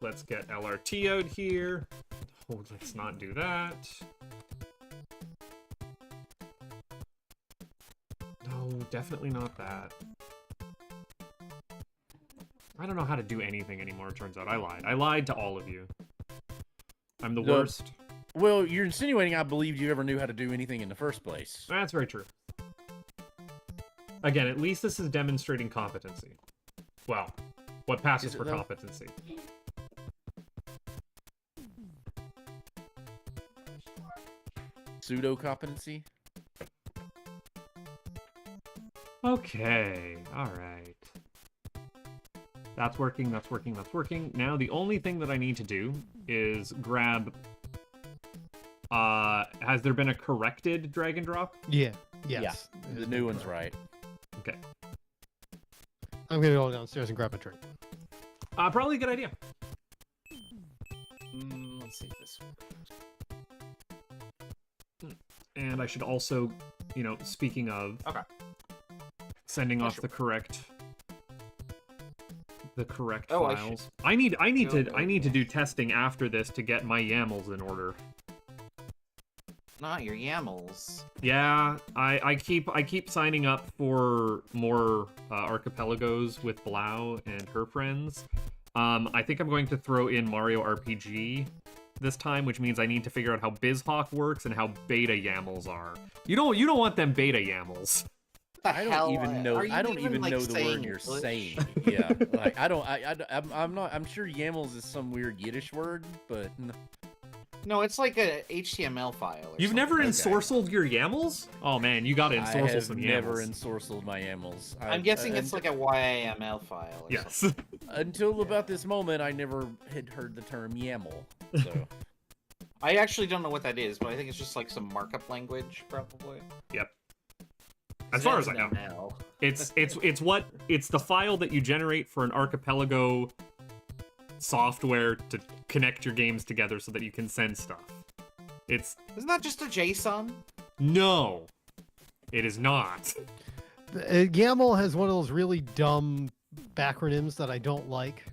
Let's get LRT out here. Oh, let's not do that. No, definitely not that. I don't know how to do anything anymore, it turns out. I lied. I lied to all of you. I'm the worst. Well, you're insinuating I believed you ever knew how to do anything in the first place. That's very true. Again, at least this is demonstrating competency. Well, what passes for competency? Pseudo-competency? Okay, alright. That's working, that's working, that's working. Now, the only thing that I need to do is grab... has there been a corrected drag and drop? Yeah. Yes. Yeah, the new one's right. Okay. I'm gonna go downstairs and grab a drink. Probably a good idea. Let's see this one. And I should also, you know, speaking of... Okay. Sending off the correct... Oh, files. I need to do testing after this to get my YAMLs in order. Not your YAMLs. Yeah, I keep signing up for more archipelagos with Blau and her friends. I think I'm going to throw in Mario RPG this time, which means I need to figure out how BizHawk works and how beta YAMLs are. You don't want them beta YAMLs. I don't even know. I don't even know the word you're saying. Yeah, like I'm sure YAMLs is some weird Yiddish word, but no, it's like a HTML file. You've never ensorcelled your YAMLs? Oh man, you gotta ensorcel some YAMLs. I have never ensorcelled my YAMLs. I'm guessing it's like a YAML file. Yes. Until about this moment, I never had heard the term YAML. So I actually don't know what that is, but I think it's just like some markup language, probably. Yep. As far as I know, it's the file that you generate for an archipelago software to connect your games together so that you can send stuff. Isn't that just a JSON? No, it is not. YAML has one of those really dumb backronyms that I don't like.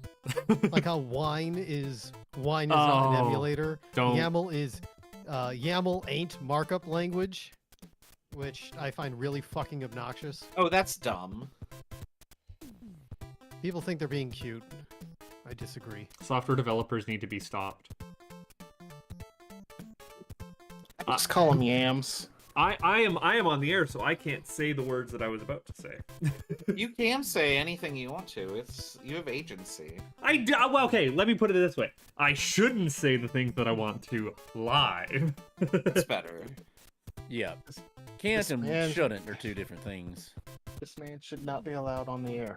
Like how wine is not an emulator. YAML is YAML ain't markup language, which I find really fucking obnoxious. Oh, that's dumb. People think they're being cute. I disagree. Software developers need to be stopped. Just call them yams. I am on the air, so I can't say the words that I was about to say. You can say anything you want to. You have agency. Well, okay, let me put it this way. I shouldn't say the things that I want to live. It's better. Yeah. Can't and shouldn't are two different things. This man should not be allowed on the air.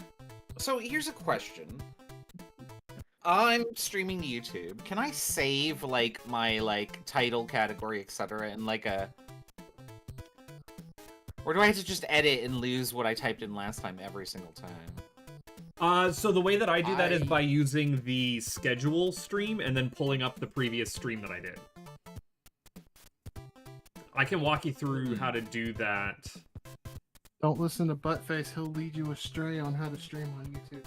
So here's a question. I'm streaming to YouTube. Can I save like my title, category, etc. in like a... Or do I have to just edit and lose what I typed in last time every single time? So the way that I do that is by using the schedule stream and then pulling up the previous stream that I did. I can walk you through how to do that. Don't listen to Buttface, he'll lead you astray on how to stream on YouTube.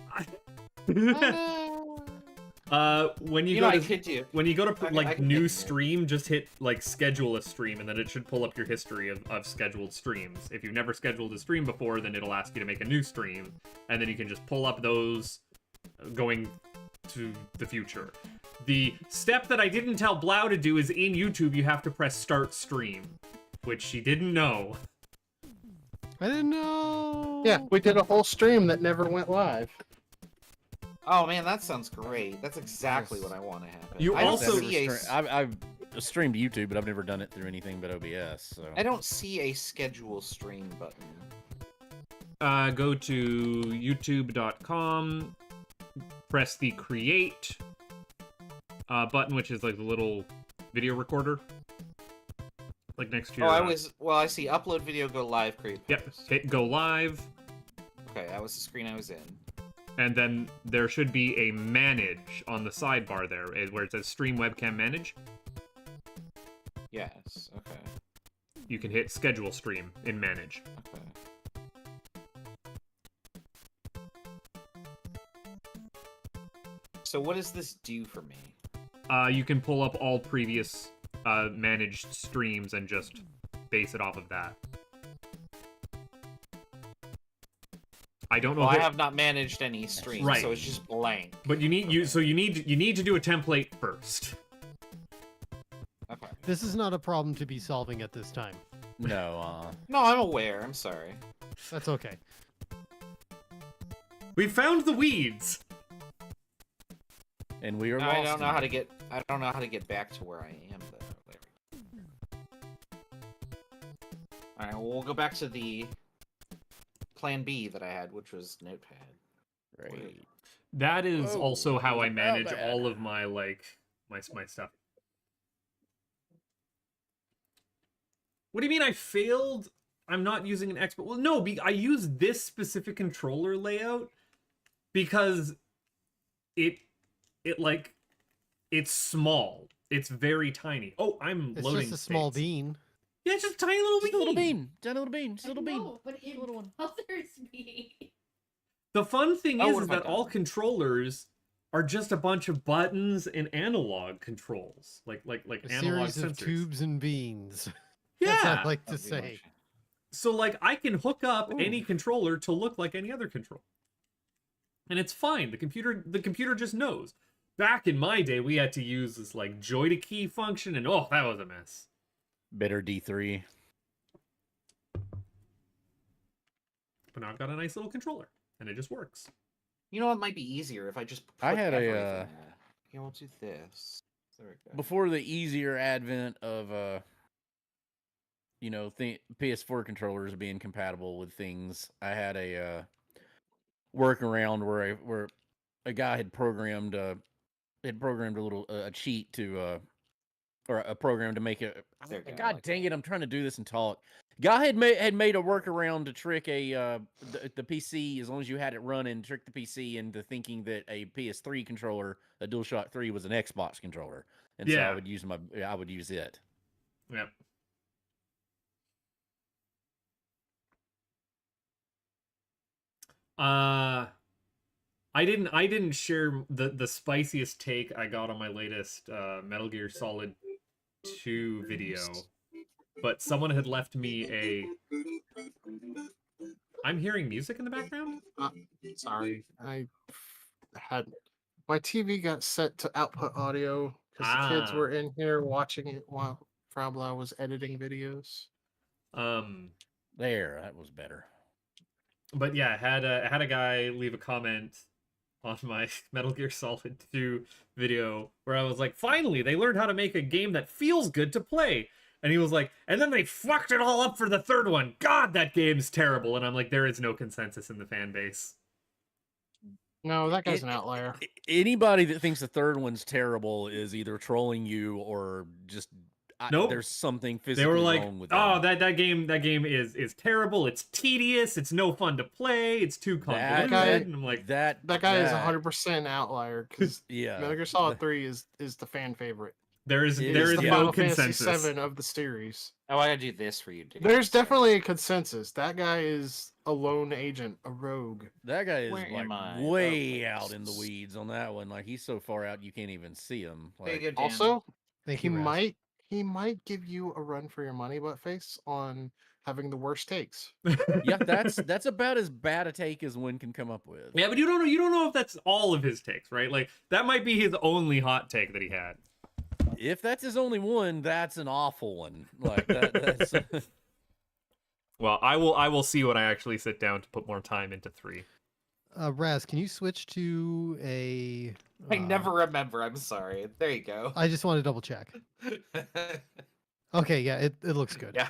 When you go to new stream, just hit schedule a stream, and then it should pull up your history of scheduled streams. If you've never scheduled a stream before, then it'll ask you to make a new stream, and then you can just pull up those going to the future. The step that I didn't tell Blau to do is in YouTube you have to press start stream, which she didn't know. I didn't know. Yeah, we did a whole stream that never went live. Oh man, that sounds great. That's exactly what I want to happen. You also I've streamed YouTube, but I've never done it through anything but OBS. So I don't see a schedule stream button. Go to youtube.com, press the create button, which is like the little video recorder, like next to your... I see upload video, go live, create post. Yep, hit go live. Okay, that was the screen I was in. And then there should be a manage on the sidebar there, where it says stream webcam manage. Yes, okay. You can hit schedule stream in manage. Okay. So what does this do for me? You can pull up all previous managed streams and just base it off of that. I don't know. Well, I have not managed any streams, right. So it's just blank. But you need to do a template first. Okay. This is not a problem to be solving at this time. No. No, I'm aware. I'm sorry. That's okay. We found the weeds. And we are no, lost. I don't know how to get back to where I am though. All right, well, we'll go back to the plan B that I had, which was Notepad. Right. That is also how I manage all of my my stuff. What do you mean I failed? I'm not using an expert. Well, no, I use this specific controller layout because it's small. It's very tiny. Oh, I'm loading. It's just a small bean. Yeah, it's just a tiny little bean. Just a little bean. Just a little bean. Just a little bean. But in little one. Mother's bean. The fun thing is that all controllers are just a bunch of buttons and analog controls, like a analog series of sensors. tubes and beans. Yeah, that's what I like to say. So like I can hook up any controller to look like any other controller, and it's fine. The computer just knows. Back in my day, we had to use this like joy to key function, and oh, that was a mess. Better D3. But now I've got a nice little controller, and it just works. You know what might be easier if I just put I had everything in. Yeah, we'll do this. There we go. Before the easier advent of PS4 controllers being compatible with things, I had a workaround where a guy had programmed a little cheat to or a program to make it. God dang it! I'm trying to do this and talk. Guy had made a workaround to trick the PC, as long as you had it running, trick the PC into thinking that a PS3 controller, a DualShock 3, was an Xbox controller, and so I would use it. Yep. I didn't share the spiciest take I got on my latest Metal Gear Solid 2 video, but someone had left me a... I'm hearing music in the background? Sorry, I had... My TV got set to output audio because the kids were in here watching it while Frabla was editing videos. There, that was better. But yeah, I had a guy leave a comment on my Metal Gear Solid 2 video where I was like, finally, they learned how to make a game that feels good to play. And he was like, and then they fucked it all up for the third one. God, that game's terrible. And I'm like, there is no consensus in the fan base. No, that guy's an outlier. Anybody that thinks the third one's terrible is either trolling you or just nope. There's something physically they were like, wrong with oh, that game is terrible. It's tedious. It's no fun to play. It's too convoluted. And I'm like, that guy is 100% outlier because yeah, Metal Gear Solid 3 is the fan favorite. There is the no Final consensus. Fantasy 7 of the series. Oh, I gotta do this for you, dude. There's definitely a consensus. That guy is a lone agent, a rogue. That guy is way out in the weeds on that one. Like, he's so far out you can't even see him. Like, also, he might give you a run for your money, Buttface, on having the worst takes. Yeah, that's about as bad a take as one can come up with. Yeah, but you don't know if that's all of his takes, right? Like, that might be his only hot take that he had. If that's his only one, that's an awful one. Like that's. Well, I will see when I actually sit down to put more time into 3. Raz, can you switch to a... I never remember, I'm sorry. There you go. I just want to double check. Okay, yeah, it looks good. Yeah,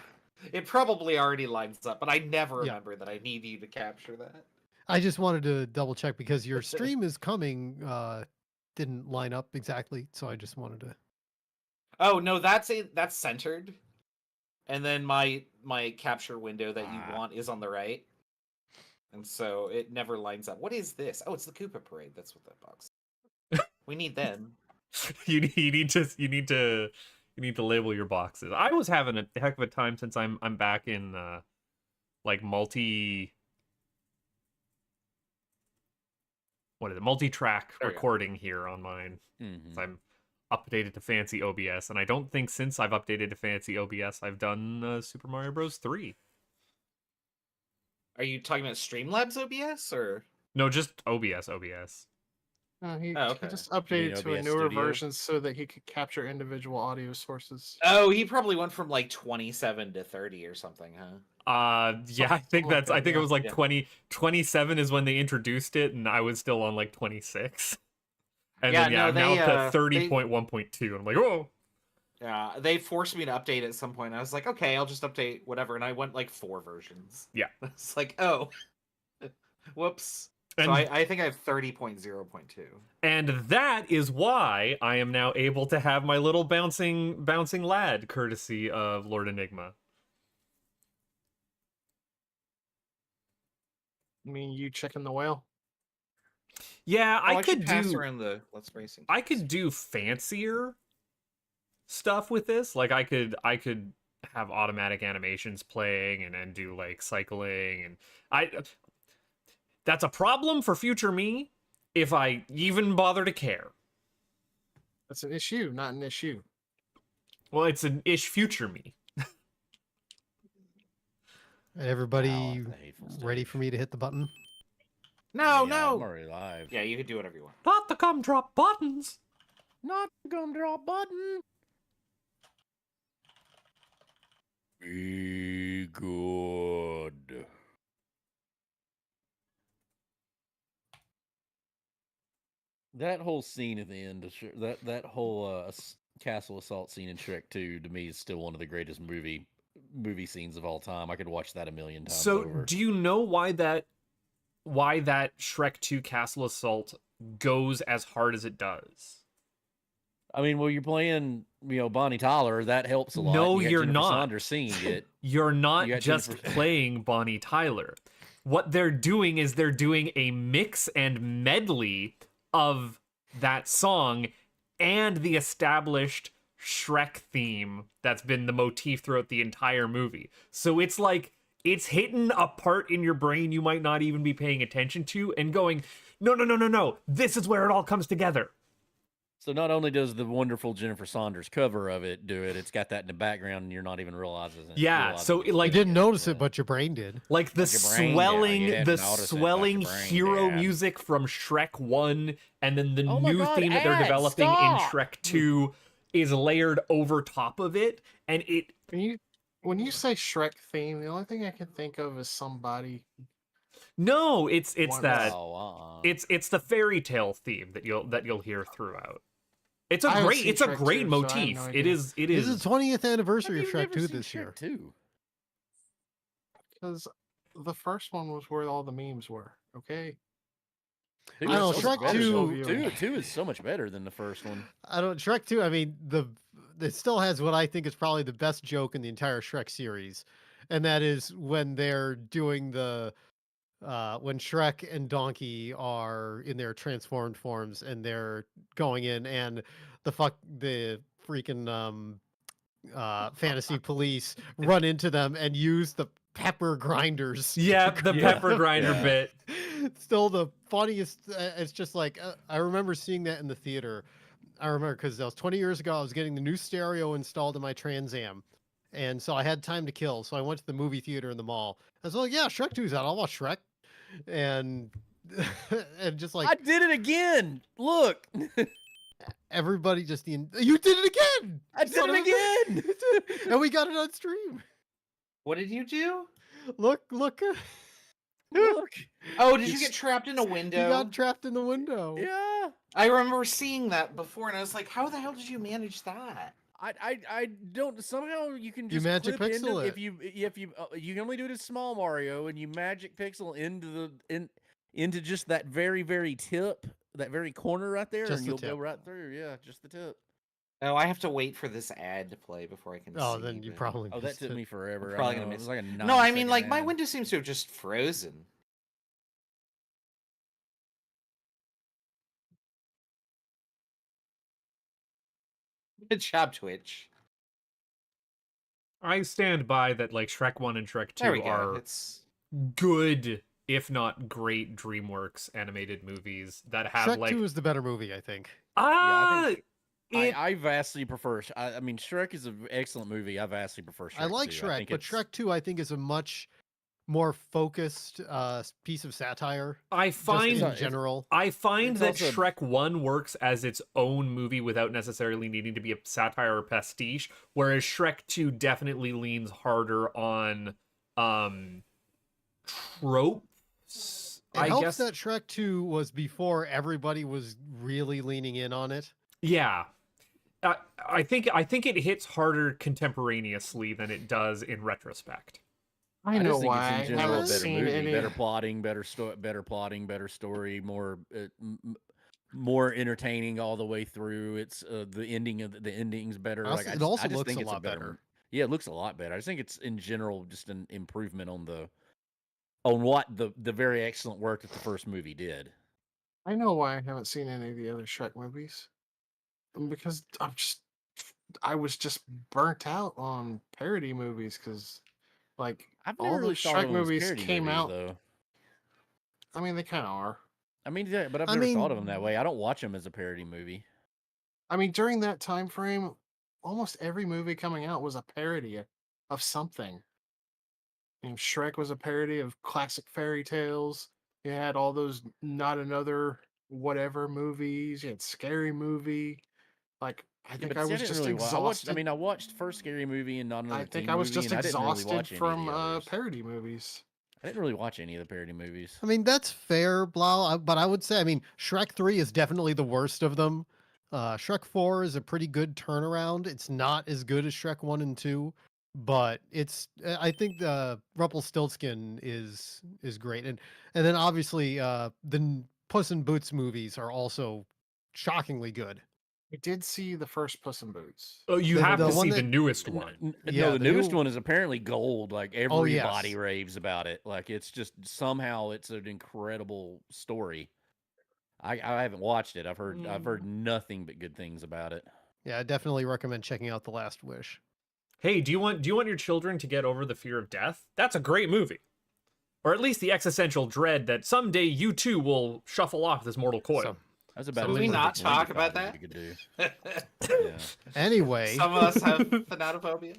it probably already lines up, but I never remember that I need you to capture that. I just wanted to double check because your stream is coming, didn't line up exactly, so I just wanted to... Oh, no, that's centered. And then my capture window that you want is on the right. And so it never lines up. What is this? Oh, it's the Koopa Parade. That's what that box is. We need them. you need to label your boxes. I was having a heck of a time since I'm back in what is it, multi-track recording here on mine. So I'm updated to fancy OBS, and I don't think since I've updated to fancy OBS, I've done Super Mario Bros. 3. Are you talking about Streamlabs OBS or? No, just OBS. He okay. just updated to a OBS newer Studio? version so that he could capture individual audio sources. Oh, he probably went from like 27 to 30 or something, huh? Yeah, I think that's. I think it was like Yeah. 27 is when they introduced it, and I was still on like 26. And Yeah, then no, I'm they, now to 30.1.2. I'm like, oh. Yeah, they forced me to update at some point. I was like, okay, I'll just update whatever, and I went like 4 versions. Yeah. It's like, oh, whoops. And, so I think I have 30.0.2. And that is why I am now able to have my little bouncing lad, courtesy of Lord Enigma. I mean, you checking the whale? Yeah, I could pass around the Let's Racing. I could do fancier stuff with this. Like I could have automatic animations playing and do like cycling, and that's a problem for future me if I even bother to care. That's an issue, not an issue. Well, it's an ish future me. Everybody ready for me to hit the button? No, I'm no. already live. Yeah, you could do whatever you want. Not the gumdrop buttons. Not the gumdrop button. Be good. That whole scene at the end, that whole castle assault scene in Shrek 2, to me, is still one of the greatest movie scenes of all time. I could watch that a million times over. Do you know why that Shrek 2 castle assault goes as hard as it does? I mean, well, you're playing, Bonnie Tyler. That helps a lot. No, you you're Jennifer not. Saunders singing it. You're not You got just Jennifer- playing Bonnie Tyler. What they're doing is they're doing a mix and medley of that song and the established Shrek theme that's been the motif throughout the entire movie. So it's like, it's hitting a part in your brain you might not even be paying attention to and going, no, this is where it all comes together. So not only does the wonderful Jennifer Saunders cover of it do it, it's got that in the background and you're not even realizing it. Yeah, so like you didn't notice it, but your brain did. Like the swelling brain hero did. music from Shrek 1 and then the Oh my new God, theme that they're Ed, developing stop! in Shrek 2 is layered over top of it, and it When you say Shrek theme, the only thing I can think of is somebody. no, it's Wow. that Oh, it's the fairy tale theme that you'll hear throughout. It's I a haven't great seen it's a Shrek great 2, so I have motif. no It idea. is This is the 20th anniversary of Have you Shrek never 2 seen this year. Shrek 2? Because the first one was where all the memes were. Okay. Two I know, is so much Shrek better. 2 Two is so much better than the first one. I don't Shrek 2, I mean, it still has what I think is probably the best joke in the entire Shrek series. And that is when they're doing when Shrek and Donkey are in their transformed forms and they're going in and the freaking fantasy police run into them and use the pepper grinders. yeah, the pepper grinder Yeah. bit. Still the funniest. It's just like I remember seeing that in the theater. I remember because that was 20 years ago. I was getting the new stereo installed in my Trans Am, and so I had time to kill. So I went to the movie theater in the mall. I was like, "Yeah, Shrek 2's out. I'll watch Shrek," and and just like I did it again. Look, everybody just you did it again. I did it again. And we got it on stream. What did you do? Look. Look. Oh, did you get trapped in a window? You got trapped in the window. Yeah. I remember seeing that before, and I was like, "How the hell did you manage that?" I don't. Somehow you can just magic clip pixel into, it. if you can only do it as small Mario, and you magic pixel into just that very tip, that very corner right there, Just and the you'll go tip. right through. Yeah, just the tip. Oh, I have to wait for this ad to play before I can. Oh, see, then you but- probably. Oh, that missed took it. me forever. I'm probably I gonna know, miss it was like a No, I mean, 9-second like my ad. window seems to have just frozen. Good job, Twitch. I stand by that. Like Shrek 1 and Shrek 2 There we go. are It's good if not great, DreamWorks animated movies that have Shrek like 2 is the better movie, I think. I vastly prefer. I mean, Shrek is an excellent movie. I vastly prefer Shrek. I like 2. Shrek, but Shrek 2 I think is a much more focused piece of satire. I find in general. I find that also... Shrek 1 works as its own movie without necessarily needing to be a satire or pastiche, whereas Shrek 2 definitely leans harder on tropes. It helps that Shrek 2 was before everybody was really leaning in on it. Yeah. I think it hits harder contemporaneously than it does in retrospect. I know why. It's in general a better movie, better plotting, better story, more entertaining all the way through. It's the ending's better. Also, like it also looks a lot better. Yeah, it looks a lot better. I just think it's in general just an improvement on what the very excellent work that the first movie did. I know why I haven't seen any of the other Shrek movies. Because I was just burnt out on parody movies because like all those Shrek movies came out. Though. I mean, they kind of are. I mean, yeah, but I've never thought of them that way. I don't watch them as a parody movie. I mean, during that time frame, almost every movie coming out was a parody of something. Shrek was a parody of classic fairy tales. You had all those Not Another Whatever movies. You had Scary Movie. Like, I think I was just exhausted. I watched first Scary Movie and Not Another I think Teen I was movie, just exhausted from parody movies. I didn't really watch any of the parody movies. I mean, that's fair, Blau, but I would say, I mean, Shrek 3 is definitely the worst of them. Shrek 4 is a pretty good turnaround. It's not as good as Shrek 1 and 2, but I think Rumpelstiltskin is great. And then obviously the Puss in Boots movies are also shockingly good. I did see the first Puss in Boots. Oh, you have to see the newest one. Yeah, the newest one is apparently gold. Like everybody raves about it. Like it's just somehow it's an incredible story. I haven't watched it. I've heard nothing but good things about it. Yeah, I definitely recommend checking out The Last Wish. Hey, do you want your children to get over the fear of death? That's a great movie. Or at least the existential dread that someday you too will shuffle off this mortal coil. Can we not talk about that? Yeah. Anyway. Some of us have thanatophobia.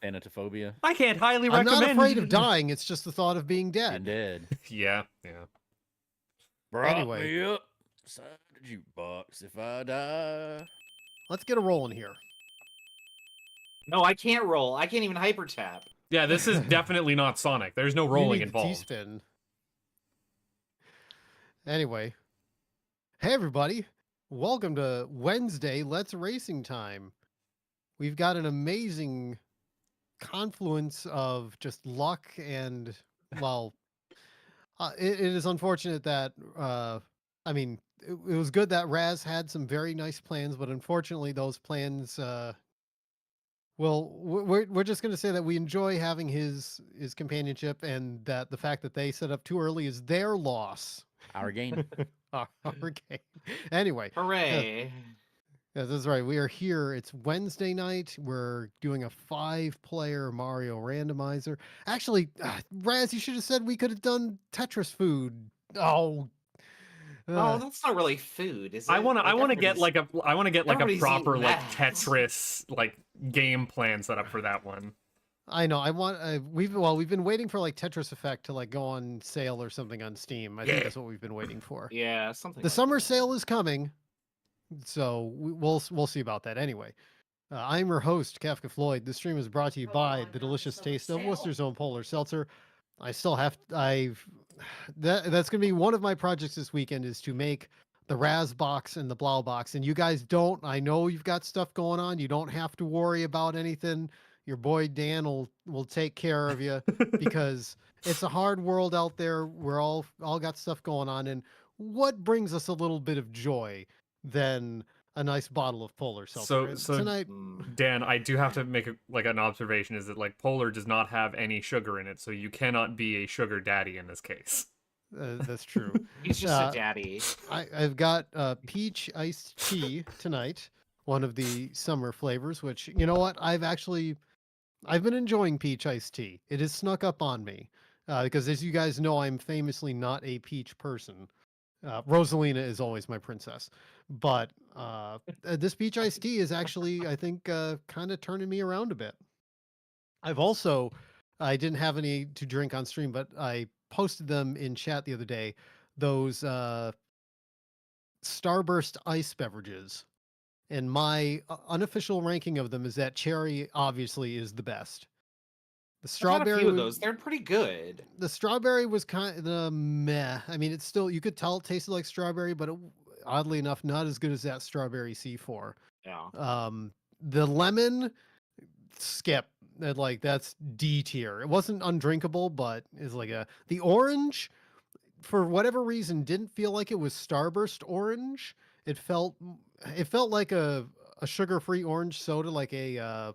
Thanatophobia. I can't highly recommend. I'm not afraid of dying. It's just the thought of being dead. Yeah. Brought me up beside the jukebox if I die. Let's get a rolling here. No, I can't roll. I can't even hyper tap. Yeah, this is definitely not Sonic. There's no rolling involved. T-spin. Anyway. Hey everybody, welcome to Wednesday Let's Racing Time. We've got an amazing confluence of just luck and, well, it is unfortunate that, I mean, it was good that Raz had some very nice plans, but unfortunately those plans, well, we're just going to say that we enjoy having his companionship and that the fact that they set up too early is their loss. Our game. Our game. Anyway. Hooray. Yeah, that's right. We are here. It's Wednesday night. We're doing a 5-player Mario Randomizer. Actually, Raz, you should have said we could have done Tetris food. Oh, that's not really food, is it? I want to get like a proper like Tetris like game plan set up for that one. I know. We've been waiting for like Tetris Effect to like go on sale or something on Steam. I think that's what we've been waiting for. Yeah, something. The summer sale is coming, so we'll see about that. Anyway, I'm your host, Kafka Floyd. This stream is brought to you by the delicious taste of Worcester's Own Polar Seltzer. That's gonna be one of my projects this weekend is to make the Raz box and the Blau box. And you guys don't. I know you've got stuff going on. You don't have to worry about anything. Your boy Dan will take care of you because it's a hard world out there. We're all got stuff going on, and what brings us a little bit of joy than a nice bottle of Polar Seltzer? So tonight, Dan, I do have to make an observation: is that like Polar does not have any sugar in it, so you cannot be a sugar daddy in this case. That's true. He's just a daddy. I've got peach iced tea tonight, one of the summer flavors. Which, you know what, I've been enjoying peach iced tea. It has snuck up on me. because as you guys know, I'm famously not a peach person. Rosalina is always my princess, but this peach iced tea is actually, I think, kind of turning me around a bit. I didn't have any to drink on stream, but I posted them in chat the other day. Those Starburst ice beverages. And my unofficial ranking of them is that cherry obviously is the best. The strawberry, I've had a few of those. They're pretty good. The strawberry was kind of meh. I mean, it's still, you could tell it tasted like strawberry, but oddly enough, not as good as that strawberry C4. Yeah. The lemon, skip. That's D tier. It wasn't undrinkable, but it's like the orange, for whatever reason, didn't feel like it was Starburst orange. It felt like a sugar-free orange soda, like a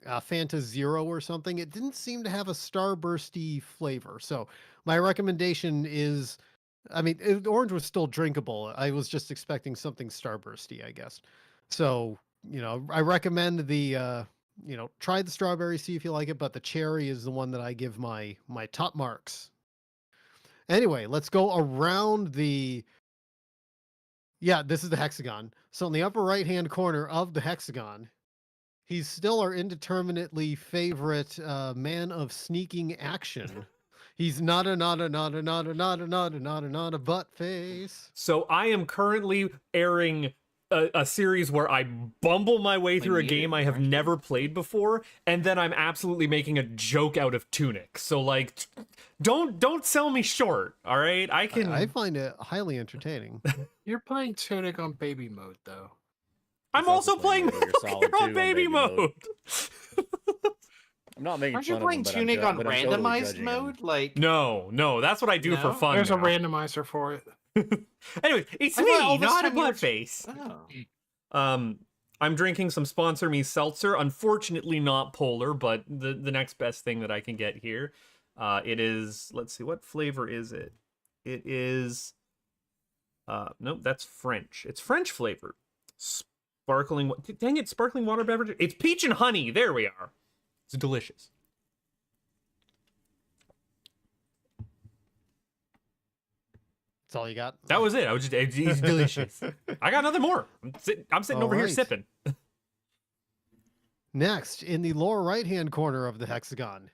Fanta Zero or something. It didn't seem to have a Starbursty flavor. So my recommendation is, I mean, orange was still drinkable. I was just expecting something Starbursty, I guess. So, I recommend the, try the strawberry, see if you like it, but the cherry is the one that I give my top marks. Anyway, let's go around this is the hexagon. So in the upper right-hand corner of the hexagon, he's still our indeterminately favorite man of sneaking action. He's not a butt face. So I am currently airing a series where I bumble my way through a game I have never played before, and then I'm absolutely making a joke out of Tunic. So like, don't sell me short, all right? I find it highly entertaining. You're playing Tunic on baby mode, though. I'm also playing Metal Gear on baby mode. I'm not making Aren't you playing Tunic on randomized mode? Like, no, that's what I do for fun. There's a randomizer for it. Anyway, it's me, not a butt face. Oh. I'm drinking some Sponsor Me seltzer. Unfortunately, not polar, but the next best thing that I can get here. It is. Let's see, what flavor is it? It is. Nope, that's French. It's French flavored. Sparkling. Dang it, sparkling water beverage. It's peach and honey. There we are. It's delicious. That's all you got? That was it. It's delicious. I got nothing more. I'm sitting over here sipping. Next, in the lower right-hand corner of the hexagon,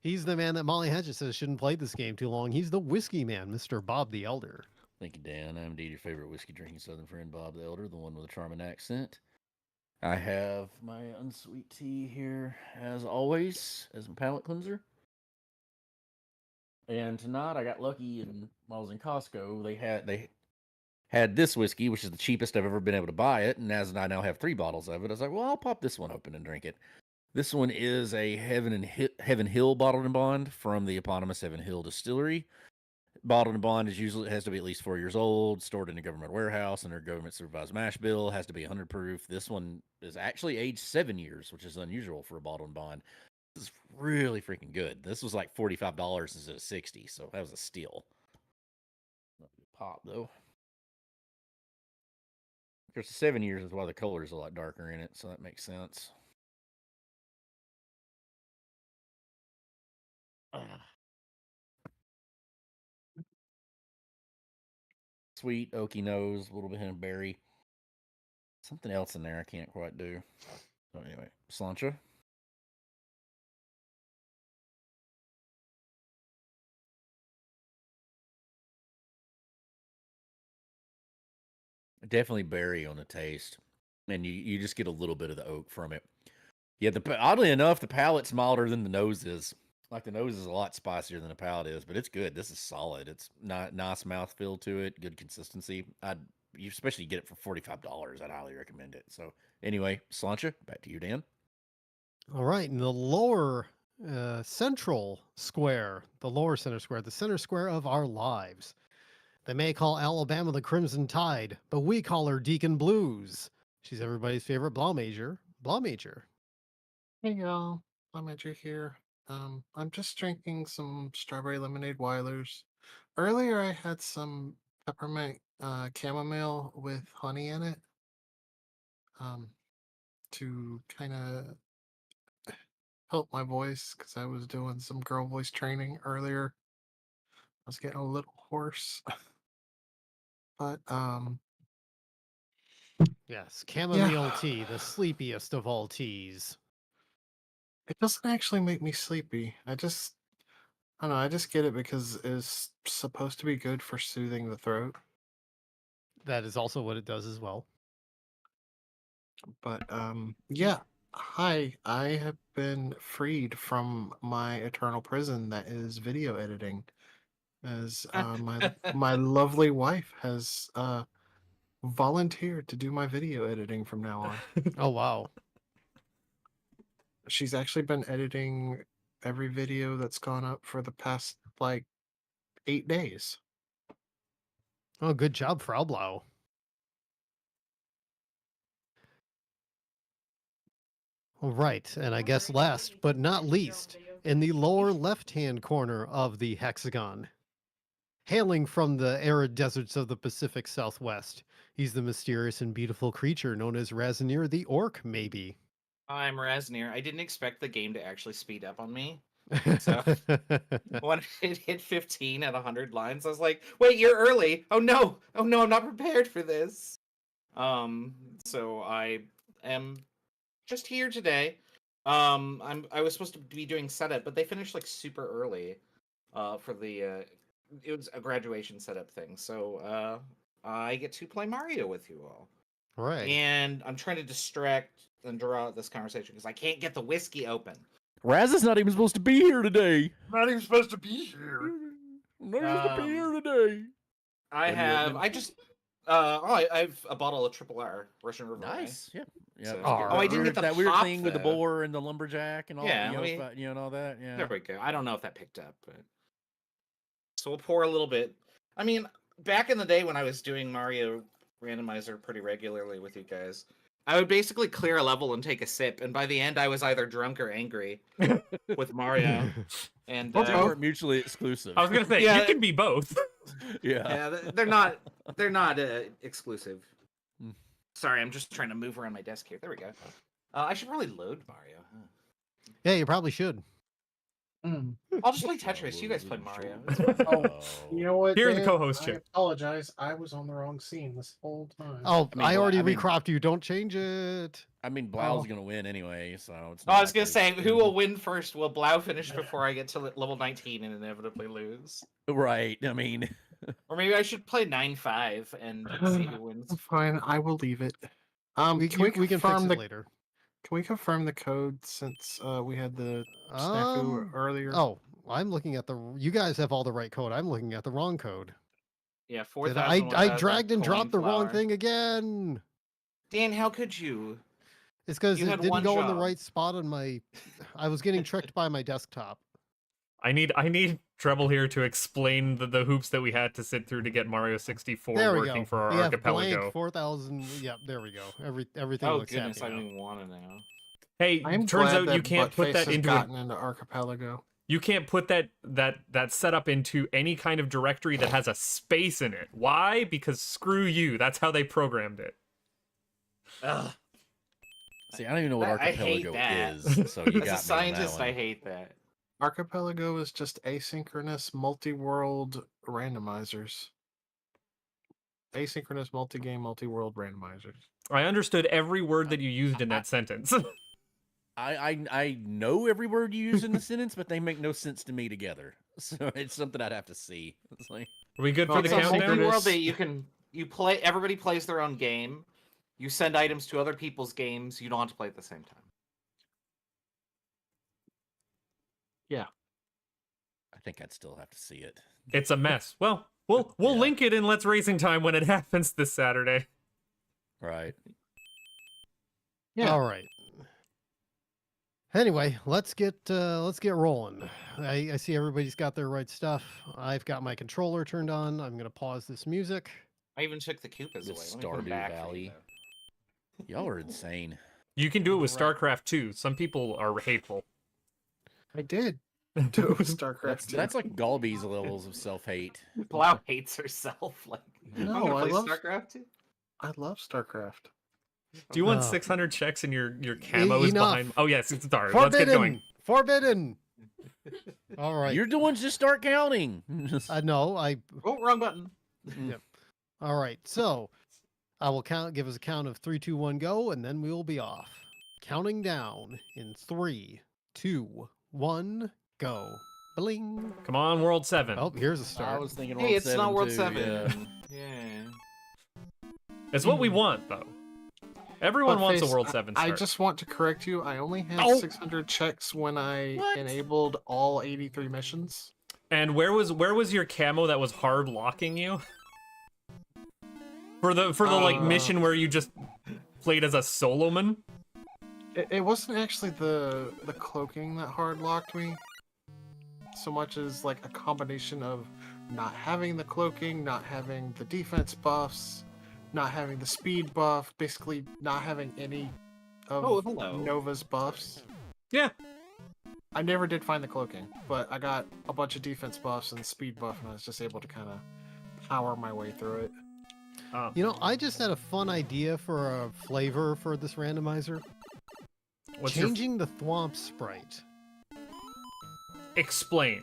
he's the man that Molly Hedges says shouldn't play this game too long. He's the whiskey man, Mr. Bob the Elder. Thank you, Dan. I'm indeed your favorite whiskey drinking Southern friend, Bob the Elder, the one with a charming accent. I have my unsweet tea here, as always, as my palate cleanser. And tonight I got lucky, and while I was in Costco, they had this whiskey, which is the cheapest I've ever been able to buy it. And as I now have 3 bottles of it, I was like, well, I'll pop this one open and drink it. This one is a Heaven Hill bottled and bond from the eponymous Heaven Hill distillery. Bottled and bond has to be at least 4 years old, stored in a government warehouse under government supervised mash bill, has to be 100 proof. This one is actually aged 7 years, which is unusual for a bottled and bond. This is really freaking good. This was like $45 instead of $60, so that was a steal. Not a pop though. Of course, 7 years is why the color is a lot darker in it, so that makes sense. Sweet, oaky nose, a little bit of berry. Something else in there I can't quite do. So anyway, Slancha. Definitely berry on the taste. And you just get a little bit of the oak from it. Yeah, oddly enough, the palate's milder than the nose is. Like, the nose is a lot spicier than the palate is, but it's good. This is solid. It's not nice mouthfeel to it, good consistency. You especially get it for $45. I'd highly recommend it. So anyway, Slancha, back to you, Dan. All right, in the lower central square, the center square of our lives. They may call Alabama the Crimson Tide, but we call her Deacon Blues. She's everybody's favorite Blaumager. Hey y'all, Blaumager here. I'm just drinking some strawberry lemonade Weilers. Earlier I had some peppermint chamomile with honey in it. To kind of help my voice because I was doing some girl voice training earlier. I was getting a little hoarse. But Yes, chamomile tea, the sleepiest of all teas. It doesn't actually make me sleepy. I don't know, I just get it because it's supposed to be good for soothing the throat. That is also what it does as well. But yeah. Hi, I have been freed from my eternal prison that is video editing. As my lovely wife has volunteered to do my video editing from now on. Oh wow. She's actually been editing every video that's gone up for the past like 8 days. Oh, good job, Frau Blau. All right, and I guess last but not least, in the lower left-hand corner of the hexagon, hailing from the arid deserts of the Pacific Southwest, he's the mysterious and beautiful creature known as Razanir the Orc, maybe. I'm Razanir. I didn't expect the game to actually speed up on me. So when it hit 15 at 100 lines, I was like, wait, you're early. Oh no, I'm not prepared for this. So I am just here today. I was supposed to be doing setup, but they finished like super early for the it was a graduation setup thing. So I get to play Mario with you all. Right. And I'm trying to distract and draw out this conversation because I can't get the whiskey open. Raz is not even supposed to be here today. Not even supposed to be here. Not even supposed to be here today. I have a bottle of Triple R Russian River. Nice. Yeah. Yeah. So, I didn't get that weird pop, thing with the boar and the lumberjack and all. Yeah, and all that. Yeah. There we go. I don't know if that picked up, but so we'll pour a little bit. I mean, back in the day when I was doing Mario Randomizer pretty regularly with you guys, I would basically clear a level and take a sip, and by the end, I was either drunk or angry with Mario. And they weren't mutually exclusive. I was gonna say you can be both. Yeah, they're not exclusive. Sorry, I'm just trying to move around my desk here. There we go. I should probably load Mario. Huh? Yeah, you probably should. I'll just play Tetris. You guys play Mario. You know what? Here's Dan? the co-host I chip. apologize. I was on the wrong scene this whole time. Oh, I already recropped you. Don't change it. I mean, Blau's gonna win anyway, so it's. I was gonna say, who will win first? Will Blau finish before I get to level 19 and inevitably lose? Right. I mean, or maybe I should play 9-5 and see who wins. Fine, I will leave it. We can fix it later. Can we confirm the code since we had the snafu earlier? Oh, I'm looking at the. You guys have all the right code. I'm looking at the wrong code. Yeah, 4,000. I dragged and dropped the wrong thing again. Dan, how could you? It's because it didn't go in the right spot on my. I was getting tricked by my desktop. I need Treble here to explain the hoops that we had to sit through to get Mario 64 working for our Archipelago. 4,000. Yep, there we go. Everything looks goodness, happy I now. don't even want to know. Hey, turns out you can't put that into Archipelago. You can't put that setup into any kind of directory that has a space in it. Why? Because screw you. That's how they programmed it. Ugh. See, I don't even know what Archipelago is. So you got as a scientist, I hate that. Archipelago is just asynchronous multi-world randomizers. Asynchronous multi-game, multi-world randomizers. I understood every word that you used in that sentence. I know every word you use in the sentence, but they make no sense to me together. So it's something I'd have to see. It's like, are we good for the countdown? Multi-world that you play. Everybody plays their own game. You send items to other people's games. You don't have to play at the same time. Yeah. I think I'd still have to see it. It's a mess. Well, we'll link it in Let's Racing Time when it happens this Saturday. Right. Yeah. All right. Anyway, let's get rolling. I see everybody's got their right stuff. I've got my controller turned on. I'm gonna pause this music. I even took the Koopas away. Stardew Valley. Y'all are insane. You can do it with StarCraft too. Some people are hateful. I did do it with StarCraft. That's like Galby's levels of self-hate. Blau hates herself. Like, no, I love StarCraft too. I love StarCraft. Do you want 600 checks in your camos behind? Oh yes, it's dark. Let's get going. Forbidden. All right. You're the ones just start counting. No, Oh, wrong button. Yep. All right. So I will give us a count of 3, 2, 1, go, and then we will be off. Counting down in 3, 2, 1, go. Bling. Come on, World 7. Oh, here's a start. I was thinking Hey, World it's 7 not World too, 7. Yeah. Yeah. It's what we want, though. Everyone wants a Buttface, World 7 start. I just want to correct you. I only had Oh! 600 checks when I What? enabled all 83 missions. And where was your camo that was hard locking you? For the like mission where you just played as a soloman? It wasn't actually the cloaking that hard locked me, so much as like a combination of not having the cloaking, not having the defense buffs, not having the speed buff, basically not having any of Nova's buffs. Yeah. I never did find the cloaking, but I got a bunch of defense buffs and speed buff, and I was just able to kind of power my way through it. Oh. You know, I just had a fun idea for a flavor for this randomizer. Changing the Thwomp sprite. Explain.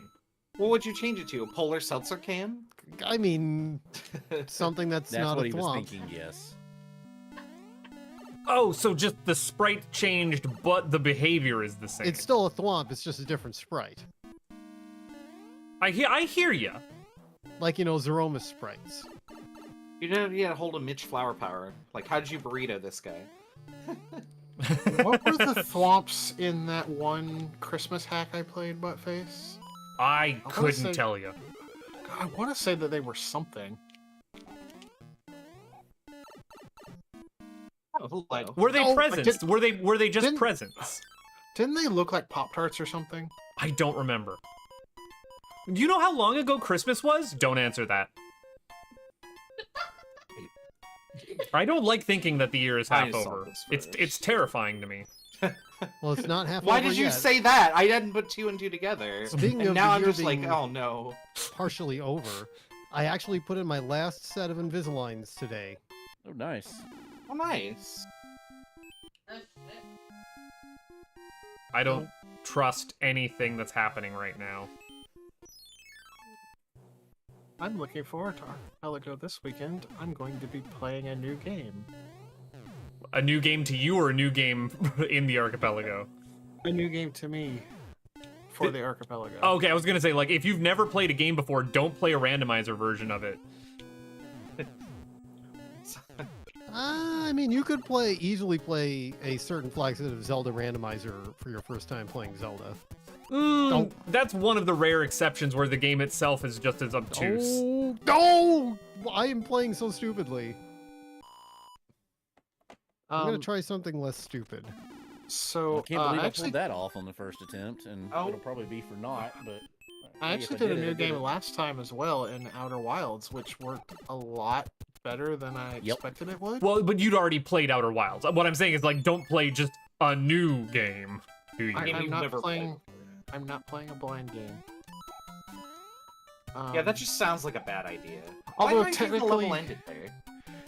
What would you change it to? A polar seltzer can? I mean, something that's not what a he was Thwomp. thinking, yes. Oh, so just the sprite changed, but the behavior is the same. It's still a Thwomp, it's just a different sprite. I hear ya. Like, you know, Zeroma's sprites. You had to hold a Mitch Flower Power. Like, how did you burrito this guy? What were the thwomps in that one Christmas hack I played, Buttface? I wanna couldn't say- tell you. I want to say that they were something. Oh, hello. Were they Oh, presents? Were they just didn't- presents? Didn't they look like Pop-Tarts or something? I don't remember. Do you know how long ago Christmas was? Don't answer that. I don't like thinking that the year is half Dinosaurs over. first. It's terrifying to me. Well, it's not half Why over did you yet. say that? I didn't put 2 and 2 together. Speaking And of now the I'm year just like, being oh no. partially over, I actually put in my last set of Invisaligns today. Oh, nice. Oh, nice. I don't trust anything that's happening right now. I'm looking forward to Archipelago this weekend. I'm going to be playing a new game. A new game to you or a new game in the Archipelago? A new game to me for the Archipelago. Okay, I was gonna say, like, if you've never played a game before, don't play a randomizer version of it. I mean, you could easily play a certain flagship of Zelda randomizer for your first time playing Zelda. That's one of the rare exceptions where the game itself is just as obtuse. Oh, no! I am playing so stupidly. I'm gonna try something less stupid. So I can't believe I actually, pulled that off on the first attempt, and it'll probably be for naught, but... I hey, if actually did a it, new I did game it. last time as well in Outer Wilds, which worked a lot better than I expected it would. Well, but you'd already played Outer Wilds. What I'm saying is, like, don't play just a new game. Do you? I'm you've not never playing. I'm not playing a blind game. Yeah, that just sounds like a bad idea. Although Why do you think the level technically- ended there?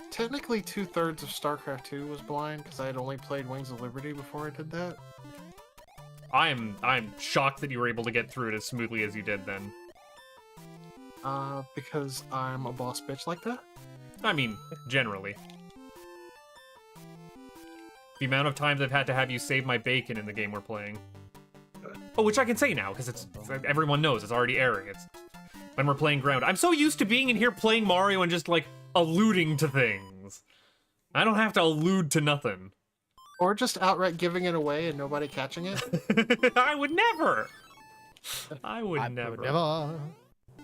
Technically, 2/3 of StarCraft 2 was blind because I had only played Wings of Liberty before I did that. I'm shocked that you were able to get through it as smoothly as you did then. Because I'm a boss bitch like that. I mean, generally. The amount of times I've had to have you save my bacon in the game we're playing. Oh, which I can say now, because it's everyone knows it's already airing. It's when we're playing Ground. I'm so used to being in here playing Mario and just, like, alluding to things. I don't have to allude to nothing. Or just outright giving it away and nobody catching it. I would never! I would never. I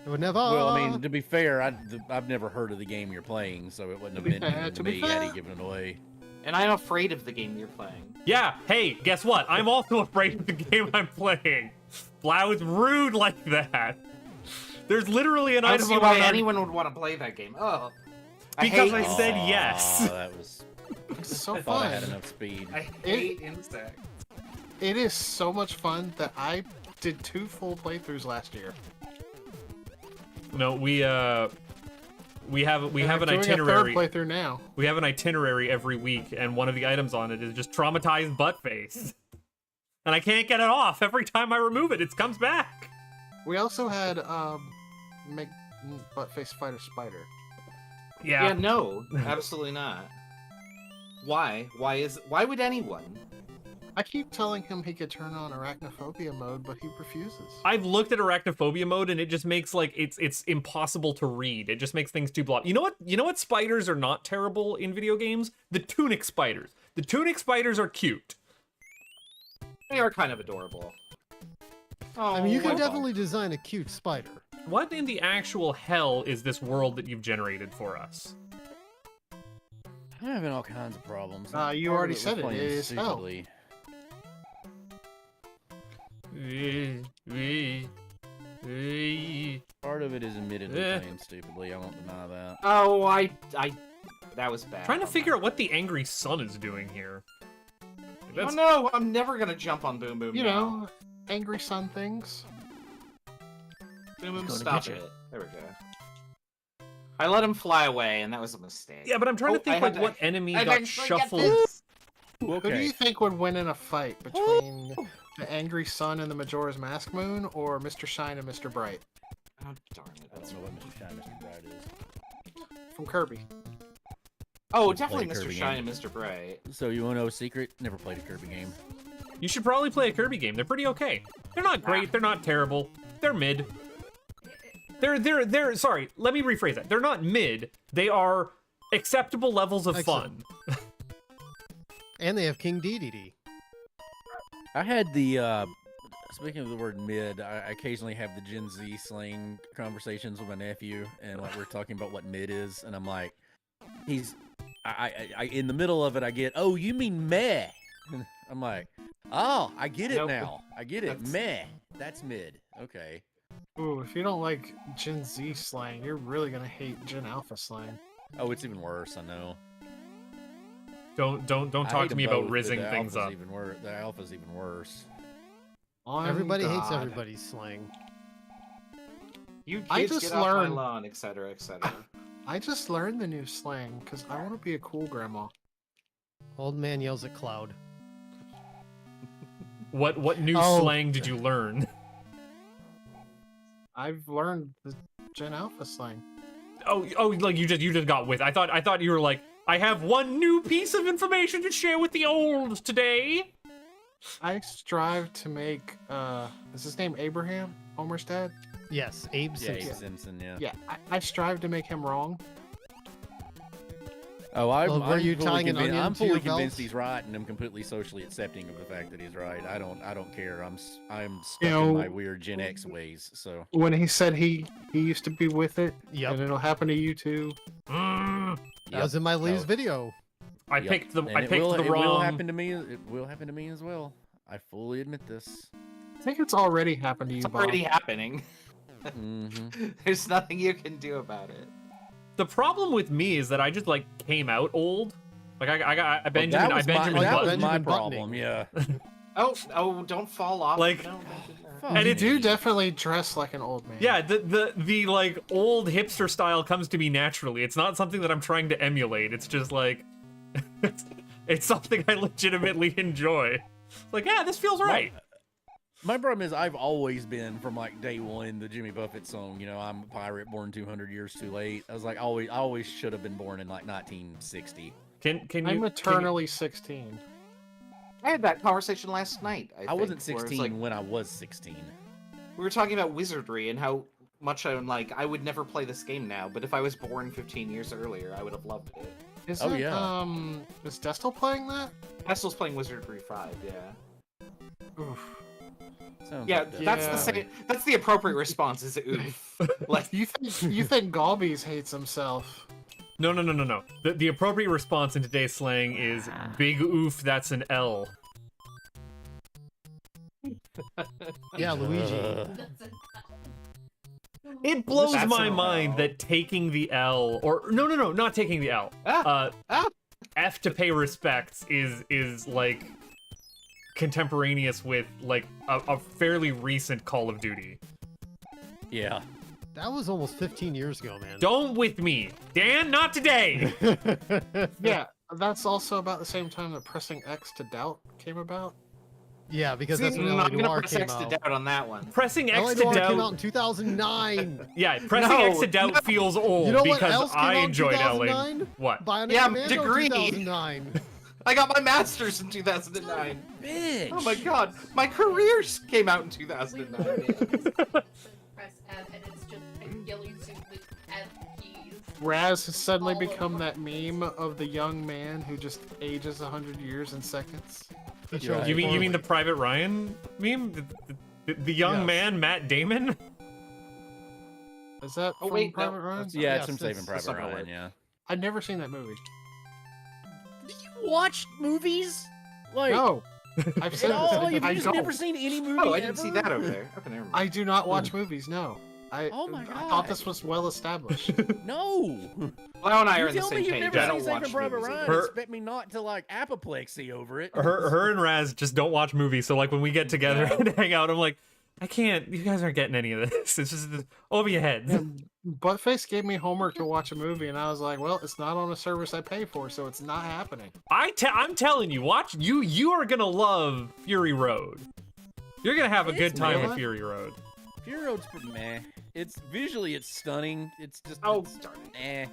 would never. Well, I mean, to be fair, I've never heard of the game you're playing, so it wouldn't have been new to me had he given it away. And I'm afraid of the game you're playing. Yeah, hey, guess what? I'm also afraid of the game I'm playing. Blau is rude like that. There's literally an I don't item see on why our... anyone would want to play that game. Oh. Because I hate said Aw, yes. That was... It's so I thought I had fun. enough speed. I hate insects. It is so much fun that I did 2 full playthroughs last year. No, we have And an I'm doing itinerary. a 3rd playthrough now. We have an itinerary every week, and one of the items on it is just traumatized butt face. and I can't get it off. Every time I remove it, it comes back. We also had make butt-face fighter spider. Yeah. Yeah, no, absolutely not. Why? Why would anyone? I keep telling him he could turn on arachnophobia mode, but he refuses. I've looked at arachnophobia mode, and it just makes like it's impossible to read. It just makes things too blocky. You know what spiders are not terrible in video games? The tunic spiders. The tunic spiders are cute. They are kind of adorable. Oh, I mean, you can definitely design a cute spider. What in the actual hell is this world that you've generated for us? I'm having all kinds of problems. You Part already of said it. was It is hell. stupidly. Part of it is admittedly playing stupidly. I won't deny that. Oh, that was bad. Trying to figure out what the angry sun is doing here. Oh no, I'm never gonna jump on Boom Boom. You know, angry sun things. Boom Boom, stop it. There we go. I let him fly away, and that was a mistake. Yeah, but I'm trying to think like what enemy got shuffled. Who do you think would win in a fight between the Angry Sun and the Majora's Mask Moon, or Mr. Shine and Mr. Bright? Oh, darn it. I don't know what Mr. Shine, Mr. Bright is. From Kirby. Oh, Never definitely played a Mr. Kirby Shine game. and Mr. Bright. So you want to know a secret? Never played a Kirby game. You should probably play a Kirby game. They're pretty okay. They're not great. They're not terrible. They're mid. They're sorry. Let me rephrase that. They're not mid. They are acceptable levels of fun. And they have King Dedede. I had the, speaking of the word mid, I occasionally have the Gen Z slang conversations with my nephew, and like we're talking about what mid is, and I'm like, I in the middle of it, I get, oh, you mean meh? I'm like, oh, I get it now. I get it. Meh. That's mid. Okay. Ooh, if you don't like Gen Z slang, you're really gonna hate Gen Alpha slang. Oh, it's even worse. I know. Don't talk to me about rizzing things up. The alpha's even worse. Everybody hates everybody's slang. You kids I just get off my learned, lawn, etc., etc. I just learned the new slang because I want to be a cool grandma. Old man yells at cloud. What new slang did you learn? I've learned the Gen Alpha slang. Oh, like you just got with. I thought you were like, I have one new piece of information to share with the olds today. I strive to make, is his name Abraham? Homer's dad? Yes, Abe Simpson. Abe Simpson, yeah. Yeah, I strive to make him wrong. Oh, were you tying an onion I'm to your fully convinced belt? he's right, and I'm completely socially accepting of the fact that he's right. I don't care. I'm stuck in my weird Gen X ways. So when he said he used to be with it, Yep. and it'll happen to you too. That was in my Lee's video. I picked the It wrong. will happen to me. It will happen to me as well. I fully admit this. I think it's already happened to you, It's Bob. already happening. Mm-hmm. There's nothing you can do about it. The problem with me is that I just like came out old. Like I Benjamin that was Benjamin my Button. problem. Yeah. Oh, don't fall off. Like- No, don't do that. And You it's do definitely dress like an old man. yeah, the like old hipster style comes to me naturally. It's not something that I'm trying to emulate. It's just like it's something I legitimately enjoy. Like, yeah, this feels right. My problem is I've always been from like day one the Jimmy Buffett song. You know, I'm a pirate born 200 years too late. I was like, I always should have been born in like 1960. Can you? I'm eternally 16. I had that conversation last night. I wasn't think, where it's 16 like, when I was 16. we were talking about wizardry and how much I'm like, I would never play this game now, but if I was born 15 years earlier, I would have loved it. Is Oh, it, yeah. is Destel playing that? Estel's playing Wizardry 5, yeah. Oof. Sounds Yeah, like that. that's the same. That's the appropriate response. Is oof? Like You think Galbies hates himself? No. The appropriate response in today's slang is big oof. That's an L. Yeah, Luigi. It blows That's my an mind L. that taking the L, or no, not taking the L. F to pay respects is like contemporaneous with like a fairly recent Call of Duty. Yeah. That was almost 15 years ago, man. Don't with me, Dan. Not today. Yeah, that's also about the same time that pressing X to doubt came about. Yeah, because See, that's when I'm LA gonna Noire press came X to out. doubt on that one. Pressing LA X to Noire came out doubt. in 2009. Yeah, pressing X to doubt feels old You know what because else came I out in enjoyed LA. 2009? What? Bionic Yeah, Commando degree. 2009. I got my master's in 2009. Bitch. Oh my god, my career came out in 2009. Press F and it's just a yellow suit with F keys. Raz has suddenly All become over. that meme of the young man who just ages 100 years in seconds. He Yeah. chose You mean poorly. the Private Ryan meme? The young Yes. man Matt Damon? Is that Oh, from wait, no. Private Ryan? That's- Yeah, it's Yes, from Saving it's Private not gonna Ryan. work. Yeah. I've never seen that movie. Do you watch movies? Like, No, I've at said all? this. You've I just don't. never seen any movie Oh, I didn't see ever? that over there. Okay, never mind. I do not watch movies. No. Oh my I God. thought this was well established. No. Lau and I are You in the tell same me you've page. never I seen don't Saving watch Private movies Ryan either. and Her- expect me not to like apoplexy over it. Her and Raz just don't watch movies, so like when we get together Yeah. and hang out, I'm like, I can't. You guys aren't getting any of this. It's just over your heads. And Buttface gave me homework to watch a movie, and I was like, "Well, it's not on a service I pay for, so it's not happening." I'm telling you, watch you. You are gonna love Fury Road. You're gonna have a good It's time really- with Fury Road. Fury Road's pretty meh. It's visually, it's stunning. It's just, Oh, it's, darn it. eh.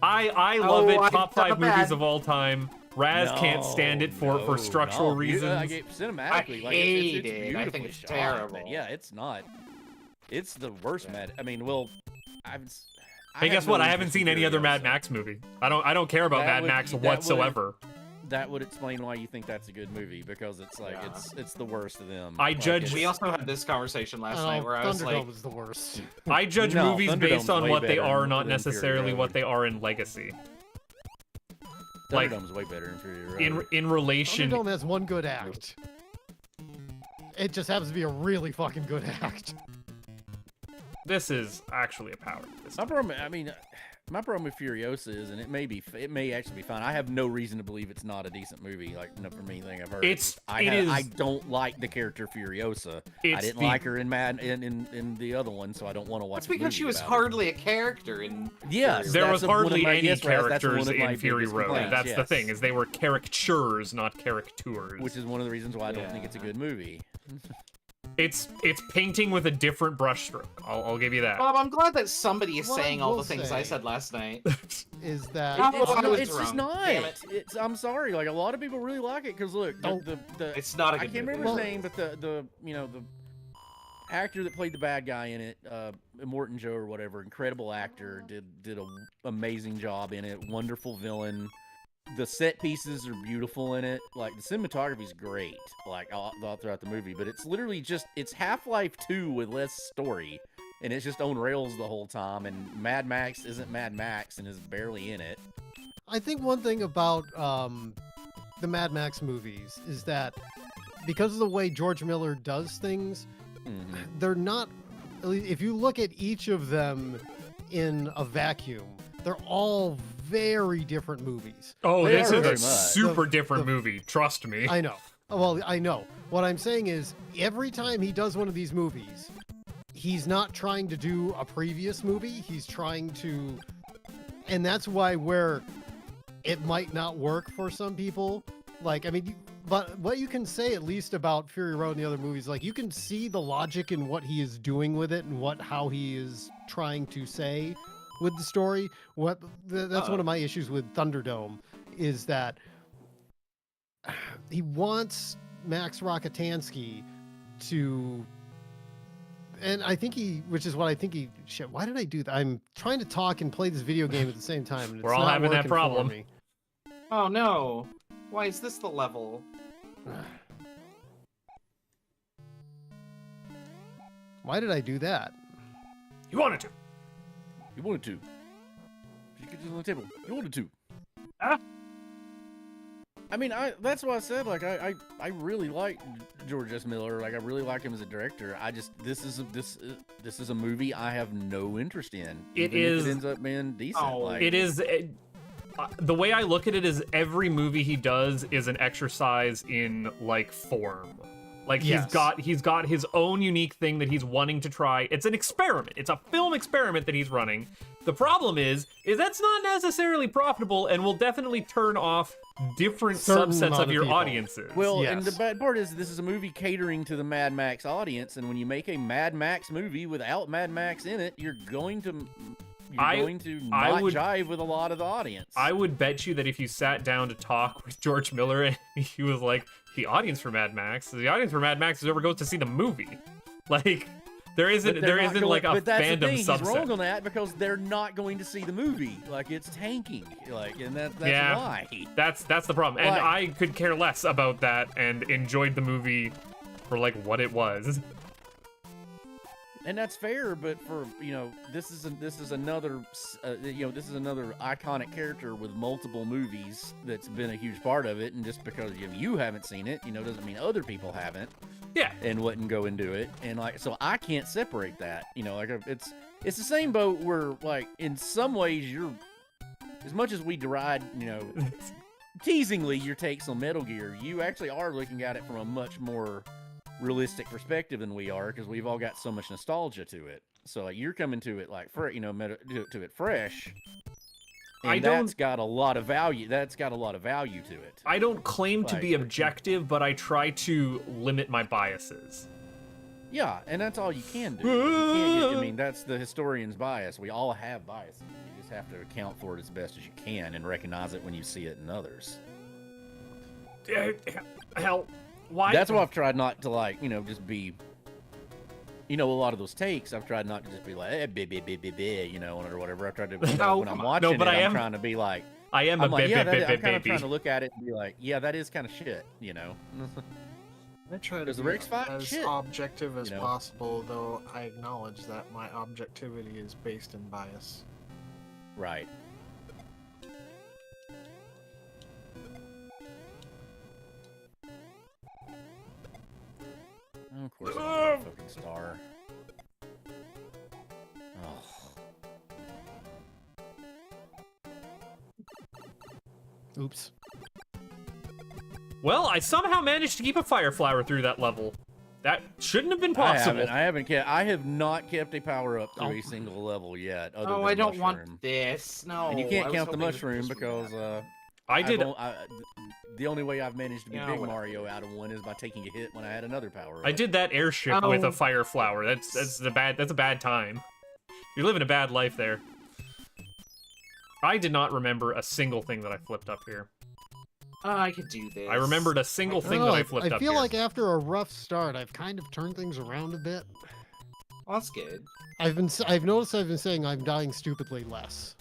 I love it. I Top felt 5 movies bad. of all time. Raz can't stand it for structural reasons. I get cinematically, like hate it's it. I beautifully think it's shot, terrible. but yeah, it's not. It's the worst Mad. I mean, well, Hey, guess what? I haven't seen any other Mad Max movie. I don't care about Mad Max whatsoever. That would explain why you think that's a good movie, because it's like Yeah. it's the worst of them. I Like, judge- it's- We also had this conversation last night where I was Thunderdome like, was the worst. I judge No, movies Thunderdome's based on way what they better are, than not Fury necessarily Road. what they are in legacy. Like Thunderdome's way better than Fury Road. in relation. Thunderdome has one good act. It just happens to be a really fucking good act. This is actually a power. My problem, I mean, my problem with Furiosa is, and it may actually be fine. I have no reason to believe it's not a decent movie, like from anything I've heard. I don't like the character Furiosa. I It's didn't the- like her in the other one, so I don't want to watch. that's the because she movie was about her. hardly a character in. Yes, There that's was one of hardly my- any yes, Raz, that's one characters of my in Fury biggest Road. complaints, That's the yes. thing, is they were caricatures, not caricatures. Which is one of the reasons why I don't think it's a good movie. It's painting with a different brushstroke. I'll give you that. Bob, I'm glad that somebody is What I saying all will the things I say- said last night. Is that Oh, It's, I not, was it's just wrong. not. Damn it. I'm sorry. Like a lot of people really like it because look, Oh. the It's not a I good can't movie. remember his name, but the actor that played the bad guy in it, Immortan Joe or whatever, incredible actor, did an amazing job in it. Wonderful villain. The set pieces are beautiful in it. Like the cinematography's great. Like all throughout the movie, but it's literally just it's Half-Life 2 with less story, and it's just on rails the whole time. And Mad Max isn't Mad Max and is barely in it. I think one thing about the Mad Max movies is that because of the way George Miller does things, Mhm. they're not. If you look at each of them in a vacuum, they're all very different movies. Oh, They this are is very a much. super different the- movie. Trust me. I know. Well, I know. What I'm saying is, every time he does one of these movies, he's not trying to do a previous movie. He's trying to, and that's why where it might not work for some people. Like, I mean, but what you can say at least about Fury Road and the other movies, like you can see the logic in what he is doing with it and how he is trying to say with the story. That's one of my issues with Thunderdome is that he wants Max Rockatansky to, and I think which is what I think shit, why did I do that? I'm trying to talk and play this video game at the same time. And We're it's all not having that working for problem. me. Oh no! Why is this the level? Why did I do that? You wanted to. You wanted to. You could just on the table. You wanted to. Ah. I mean, that's why I said like I really like George S. Miller. Like I really like him as a director. I just this is a movie I have no interest in. It even if is- It ends up being decent. Oh, like, It is. The way I look at it is every movie he does is an exercise in like form. Like Yes. he's got his own unique thing that he's wanting to try. It's an experiment. It's a film experiment that he's running, The problem is that's not necessarily profitable and will definitely turn off different Certain subsets amount of of your people. audiences. Well, Yes. and the bad part is this is a movie catering to the Mad Max audience, and when you make a Mad Max movie without Mad Max in it, you're going to not jive with a lot of the audience. I would bet you that if you sat down to talk with George Miller and he was like, the audience for Mad Max is whoever goes to see the movie. Like, there isn't like a but that's fandom the thing. subset. He's wrong on that because they're not going to see the movie. Like, it's tanking. Like, and that's Yeah. why. That's the problem. And Like- I could care less about that and enjoyed the movie for like what it was. And that's fair, but for this is another iconic character with multiple movies that's been a huge part of it, and just because you haven't seen it, doesn't mean other people haven't. Yeah. And wouldn't go into it, and so I can't separate that. It's the same boat where in some ways you're, as much as we deride teasingly your takes on Metal Gear, you actually are looking at it from a much more realistic perspective than we are, because we've all got so much nostalgia to it. So you're coming to it to it fresh. And that's got a lot of value. That's got a lot of value to it. I don't claim to be objective, but I try to limit my biases. Yeah, and that's all you can do. You can't that's the historian's bias. We all have biases. You just have to account for it as best as you can and recognize it when you see it in others. Hell, why? That's why I've tried not to just be. A lot of those takes, I've tried not to just be like, or whatever. I've tried to, when I'm watching I'm trying to be like, I am I'm a kind of baby. trying to look at it and be like, yeah, that is kind of shit, I try to Does the be Rick's fight? as Shit. objective as possible, though I acknowledge that my objectivity is based in bias. Right. Oh, of course, I'm a fucking star. Oh. Oops. Well, I somehow managed to keep a fire flower through that level. That shouldn't have been possible. I have not kept a power up through a single level yet. Other than I don't mushroom. want this. No. And you can't count the mushroom because the only way I've managed to be Big Mario out of one is by taking a hit when I had another power up. I did that airship with a fire flower. That's a bad time. You're living a bad life there. I did not remember a single thing that I flipped up here. I could do this. I remembered a single thing that I flipped up I feel here. like after a rough start, I've kind of turned things around a bit. Well, that's good. I've noticed I've been saying I'm dying stupidly less.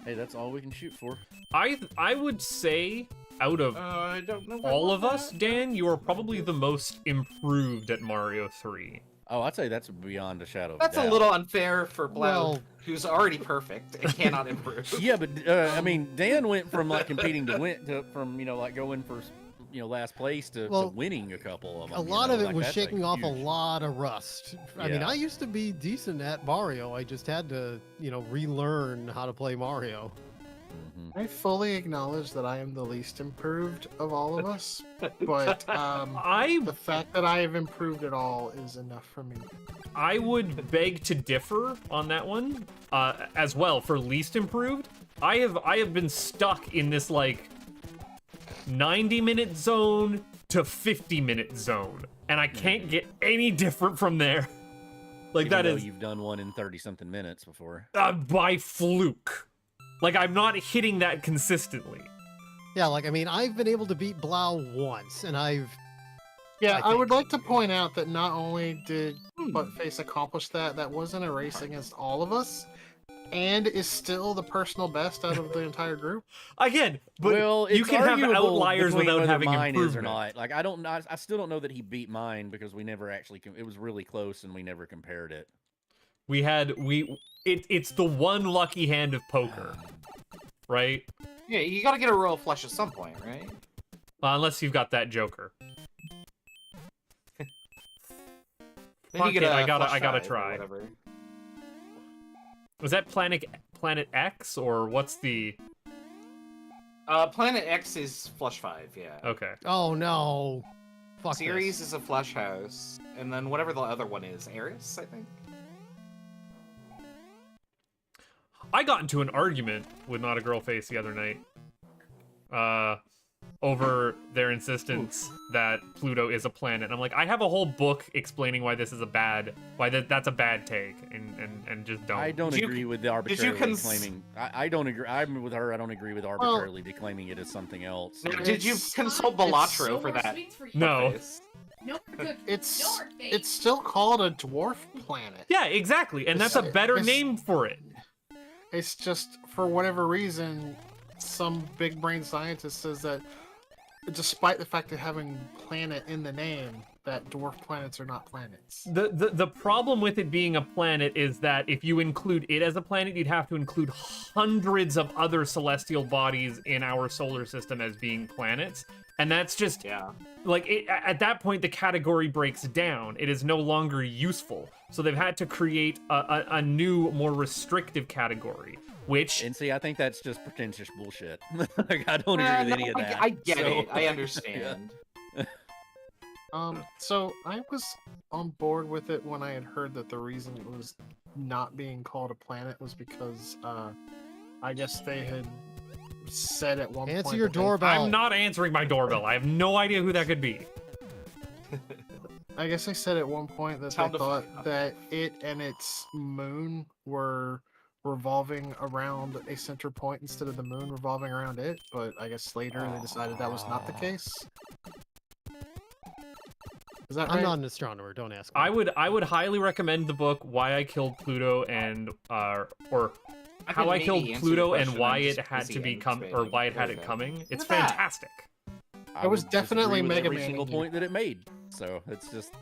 Hey, that's all we can shoot for. I would say out of I don't know all of us, Dan, you are probably the most improved at Mario 3. Oh, I'd say that's beyond a shadow of That's a doubt. a little unfair for Blau, Well- who's already perfect and cannot improve. Yeah, but I mean, Dan went from competing to going for last place to winning a couple of them. A lot of it was that's shaking off a huge- lot of rust. I mean, Yeah. I used to be decent at Mario. I just had to, relearn how to play Mario. Mhm. I fully acknowledge that I am the least improved of all of us, but the fact that I have improved at all is enough for me. I would beg to differ on that one as well. For least improved, I have been stuck in this 90-minute zone to 50-minute zone, and I can't get any different from there. Even though you've done one in 30-something minutes before. By fluke. I'm not hitting that consistently. Yeah, I've been able to beat Blau once, and I would like to point out that not only did Buttface accomplish that wasn't a race against all of us, and is still the personal best out of the entire group. Again, but you can have outliers without having improvement. Or not. I still don't know that he beat mine because we never actually. It was really close, and we never compared it. It's the one lucky hand of poker, right? Yeah, you gotta get a royal flush at some point, right? Unless you've got that Joker. Then you get I gotta try. Was that Planet X, or what's the... Planet X is Flush 5, yeah. Okay. Oh no. Fuck Ceres this. is a Flush House, and then whatever the other one is, Eris, I think? I got into an argument with Not a Girl Face the other night. Over their insistence that Pluto is a planet. I'm like, I have a whole book explaining why this is that's a bad take, and just don't. I don't agree with the arbitrarily claiming. I don't agree. I'm with her. I don't agree with arbitrarily declaiming it as something else. Did you consult Balatro for that? No. It's still called a dwarf planet. Yeah, exactly, and that's a better name for it. It's just, for whatever reason, some big brain scientist says that despite the fact of having planet in the name, that dwarf planets are not planets. The problem with it being a planet is that if you include it as a planet, you'd have to include hundreds of other celestial bodies in our solar system as being planets. And that's just, like, at that point, the category breaks down. It is no longer useful. So they've had to create a new, more restrictive category. And see, I think that's just pretentious bullshit. Like, I don't agree with any of that. I get it. I understand. So I was on board with it when I had heard that the reason it was not being called a planet was because, I guess they had said at one point... Answer your doorbell. I'm not answering my doorbell. I have no idea who that could be. I guess they said at one point that they thought that it and its moon were revolving around a center point instead of the moon revolving around it, but I guess later they decided that was not the case. Is that right? I'm not an astronomer, don't ask me. I would highly recommend the book Why I Killed Pluto and or How I Killed Pluto and Why it had to become or why it had it coming. It's fantastic. It was definitely Mega Man. Every single point that it made. So it's just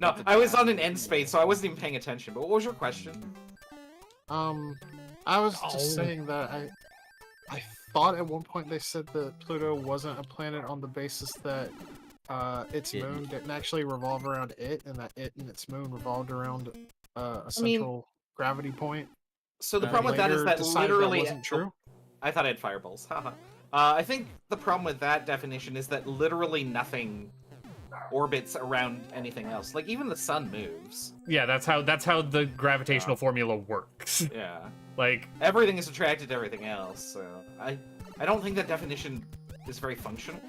no. I was on an end space, so I wasn't even paying attention. But what was your question? I was just saying that I thought at one point they said that Pluto wasn't a planet on the basis that its moon didn't actually revolve around it, and that it and its moon revolved around a central gravity point. So the problem with that is that literally wasn't true. I thought I had fireballs. Haha. I think the problem with that definition is that literally nothing orbits around anything else. Like even the sun moves. Yeah, that's how the gravitational formula works. Yeah. Like everything is attracted to everything else. So I don't think that definition is very functional.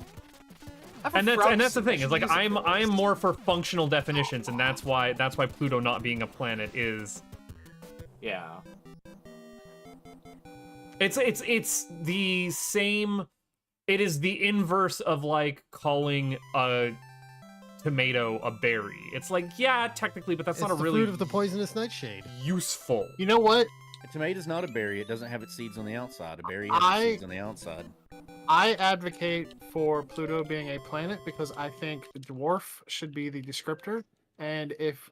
And that's the thing. Is like I'm more for functional definitions, and that's why Pluto not being a planet is. Yeah. It's the same. It is the inverse of like calling a tomato a berry. It's like, yeah, technically, but that's not a really fruit of the poisonous nightshade. Useful. You know what? A tomato's not a berry. It doesn't have its seeds on the outside. A berry has its seeds on the outside. I advocate for Pluto being a planet because I think dwarf should be the descriptor, and if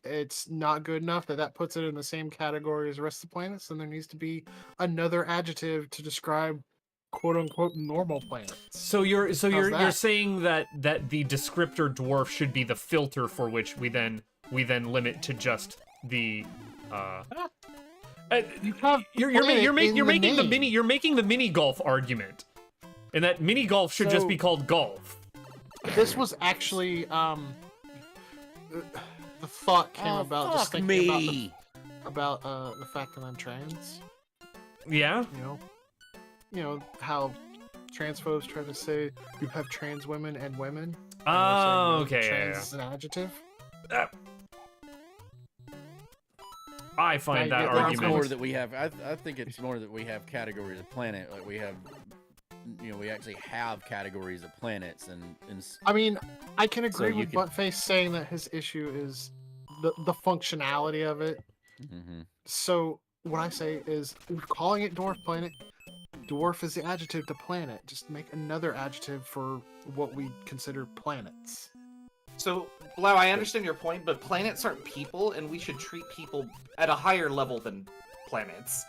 it's not good enough that puts it in the same category as the rest of the planets, then there needs to be another adjective to describe quote-unquote normal planets. So you're saying that the descriptor dwarf should be the filter for which we then limit to just the you're making the mini golf argument, and that mini golf should just be called golf. This was actually the thought came about just thinking about the fact that I'm trans. Yeah. You know how transphobes try to say you have trans women and women. Oh, okay. Trans is an adjective. I find that argument more that we have. I think it's more that we have categories of planet. Like we have, we actually have categories of planets, and I mean, I can agree with Buttface saying that his issue is the functionality of it. Mm-hmm. So what I say is, we're calling it dwarf planet. Dwarf is the adjective to planet. Just make another adjective for what we consider planets. So, Blau, I understand your point, but planets aren't people, and we should treat people at a higher level than planets.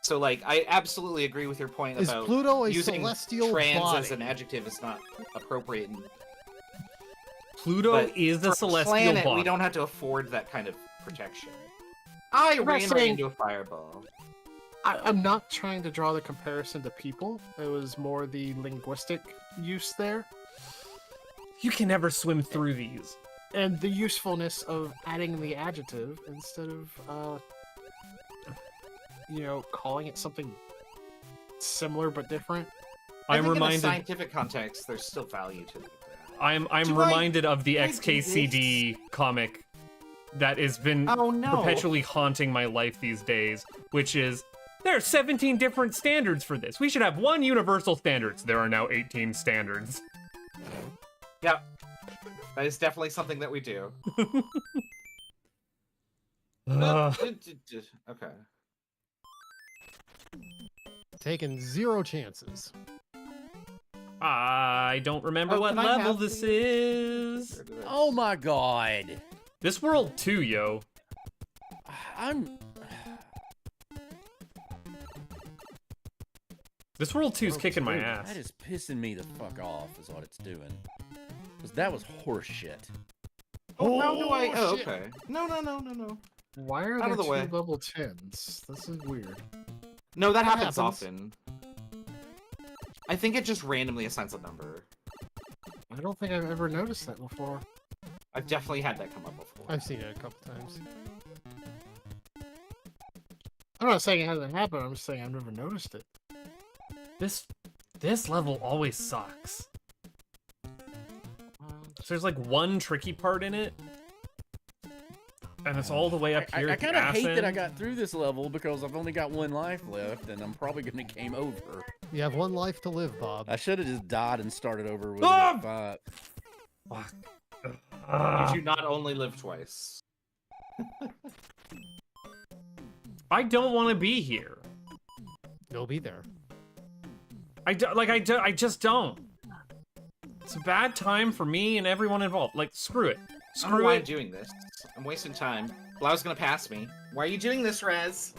So, like, I absolutely agree with your point about Pluto a using celestial trans body? as an adjective is not appropriate. Pluto is a celestial planet, body. We don't have to afford that kind of protection. I ran right into a fireball. I'm not trying to draw the comparison to people. It was more the linguistic use there. You can never swim through these. And the usefulness of adding the adjective instead of, calling it something similar but different. I'm reminded. In a scientific context, there's still value to it. I'm reminded of the XKCD comic that has been perpetually haunting my life these days, which is there are 17 different standards for this. We should have one universal standard. There are now 18 standards. Yep. That is definitely something that we do. Okay. Taking 0 chances. I don't remember what level this is. Oh my god. This world too, yo. This world 2's kicking my ass. That is pissing me the fuck off, is what it's doing. Because that was horse shit. How do I? Oh, okay. No. Why are there 2 level 10s? This is weird. No, that happens often. I think it just randomly assigns a number. I don't think I've ever noticed that before. I've definitely had that come up before. I've seen it a couple times. I'm not saying it hasn't happened, I'm just saying I've never noticed it. This level always sucks. So there's like one tricky part in it, and it's all the way up here. I kind of hate that I got through this level because I've only got 1 life left, and I'm probably gonna game over. You have 1 life to live, Bob. I should have just died and started over with it at 5. Did you not only live twice? I don't want to be here. You'll be there. I just don't. It's a bad time for me and everyone involved. Like, screw it. I don't know why I'm doing this. I'm wasting time. Blau's gonna pass me. Why are you doing this, Rez?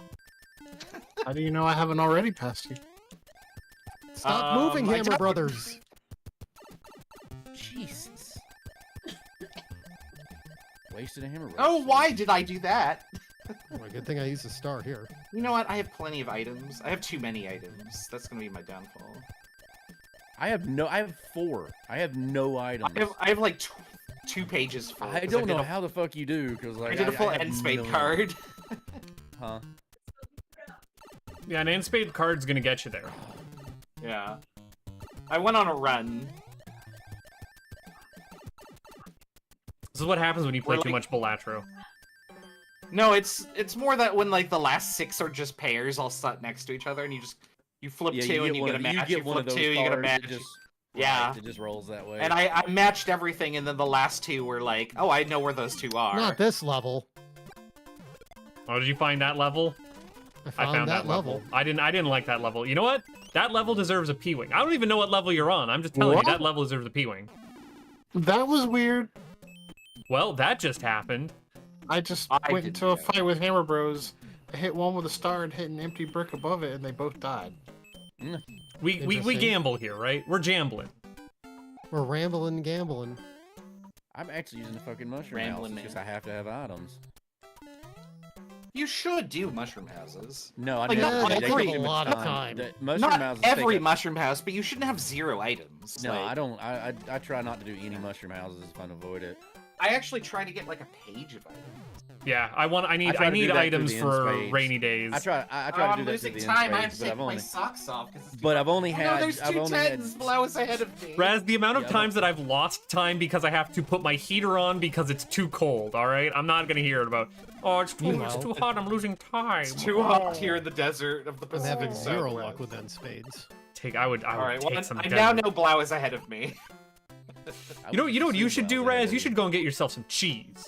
How do you know I haven't already passed you? Stop moving, Hammer Brothers! Jesus. Wasted a hammer. Oh, why did I do that? Well, good thing I used a star here. You know what? I have plenty of items. I have too many items. That's gonna be my downfall. I have 4. I have no items. I have like 2 pages full. I don't know how the fuck you do, because like, I did a full end spade card. Huh? Yeah, an end spade card's gonna get you there. Yeah. I went on a run. This is what happens when you play too much Balatro. No, it's more that when like the last 6 are just pairs all set next to each other, and you flip 2 and you get a match. You flip 2, you get a match. Yeah, it just rolls that way. And I matched everything, and then the last 2 were like, oh, I know where those 2 are. Not this level. Oh, did you find that level? I found that level. I didn't like that level. You know what? That level deserves a P-Wing. I don't even know what level you're on. I'm just telling you, that level deserves a P-Wing. That was weird. Well, that just happened. I went into a fight with Hammer Bros. I hit one with a star and hit an empty brick above it, and they both died. We gamble here, right? We're jambling. We're rambling and gambling. I'm actually using the fucking mushroom house because I have to have items. You should do mushroom houses. No, I like, never. That takes a lot of time. Not every mushroom house, but you shouldn't have 0 items. No, I don't. I try not to do any mushroom houses if I can avoid it. I actually try to get like a page of items. Yeah, I need items for rainy days. I try to do that to the time. I have to take my socks off. But I've only had. No, there's 2 10s. Blau is ahead of me. Raz, the amount of times that I've lost time because I have to put my heater on because it's too cold. All right, I'm not gonna hear it about. Oh, it's too hot. I'm losing time. It's too hot here in the desert of the Pacific. I'm having 0 luck with end spades. I would take some. I now know Blau is ahead of me. You know what you should do, Raz? You should go and get yourself some cheese.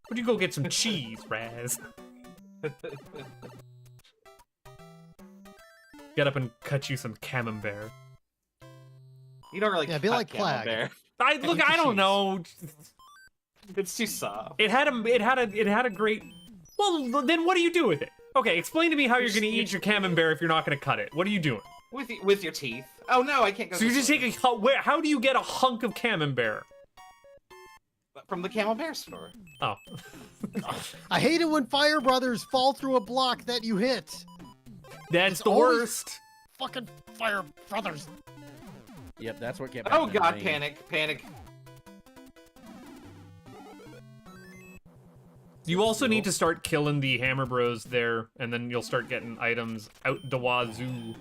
Would you go get some cheese, Raz? Get up and cut you some camembert. You don't really. Yeah, be like Clag. I don't know. It's too soft. It had a great. Well, then what do you do with it? Okay, explain to me how you're gonna eat your camembert if you're not gonna cut it. What are you doing? With your teeth. Oh no, I can't go. So you just take how do you get a hunk of camembert? From the Camembert store. Oh. I hate it when Fire Brothers fall through a block that you hit. That's the worst. Fucking Fire Brothers. Yep, that's what kept happening. Oh god, to me. panic. You also need to start killing the Hammer Bros there, and then you'll start getting items out the wazoo.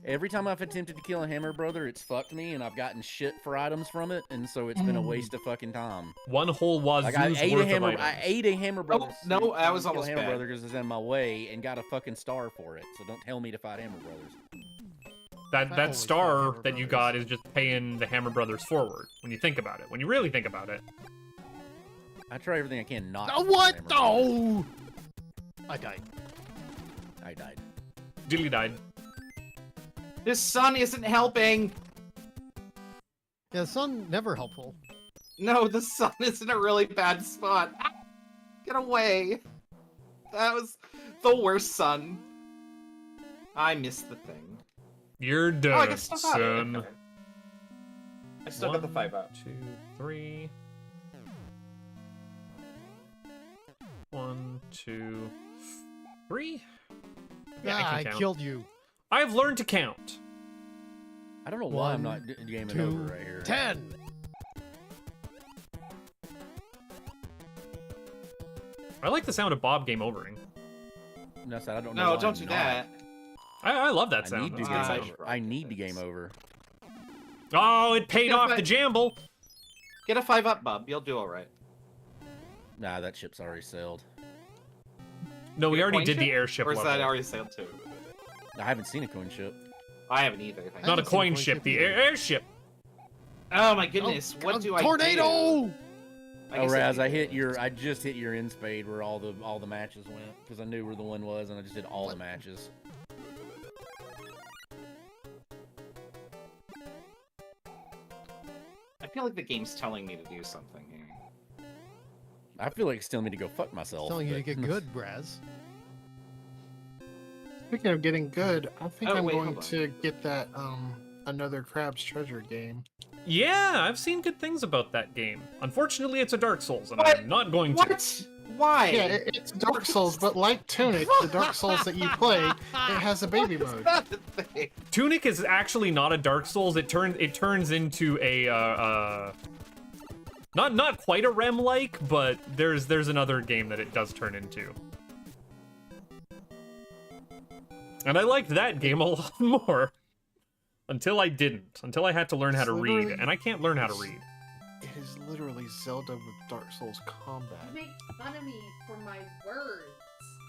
Every time I've attempted to kill a Hammer Brother, it's fucked me, and I've gotten shit for items from it, and so it's been a waste of fucking time. One whole wazoo's Like, I ate a Hammer Brother. Oh, no, I was almost Hammer Brother because it's in my way, and got a fucking star for it. So don't tell me to fight Hammer Brothers. That star that you got is just paying the Hammer Brothers forward. When you think about it, when you really think about it. I try everything I can not. Oh, what? Oh! I died. I died. Dilly died. This sun isn't helping. Yeah, the sun never helpful. No, the sun is in a really bad spot. Ah, get away. That was the worst sun. I missed the thing. You're done, I still got it. son. Okay. I still got the 5 up. 2, 3. 1, 2, 3. Yeah, I killed you. I've learned to count. I don't know why I'm not gaming 2, over right here. 10. I like the sound of Bob game overing. No, I don't know. No, why don't I'm do not. that. I love that I sound. need to That's game good over. sound. I need to game over. Oh, it paid Yeah, off but- the jamble. Get a 5 up, bub. You'll do all right. Nah, that ship's already sailed. No, we Get a already coin did the ship? airship Or is level. that already sailed too? I haven't seen a coin ship. I haven't either. I Not a haven't seen coin ship, the airship. Oh my goodness! what do I do? Tornado! I Oh, guess Raz, I I just hit your end spade where all the matches went because I knew where the one was and I just did all the matches. I feel like the game's telling me to do something here. I feel like it's telling me to go fuck myself. Telling you to but- get good, Braz. Speaking of getting good, I think Oh, I'm wait, going hold on. to get that another Crab's Treasure game. Yeah, I've seen good things about that game. Unfortunately, it's a Dark Souls, and What? I'm not going to. What? Why? Yeah, it's Dark Souls, but like Tunic, the Dark Souls that you play, it has a baby mode. Not the thing. Tunic is actually not a Dark Souls. It turns into a not quite a Rem-like, but there's another game that it does turn into. And I liked that game a lot more. Until I didn't. Until I had to learn how to read, and I can't learn how to read. It is literally Zelda with Dark Souls combat. You make fun of me for my words.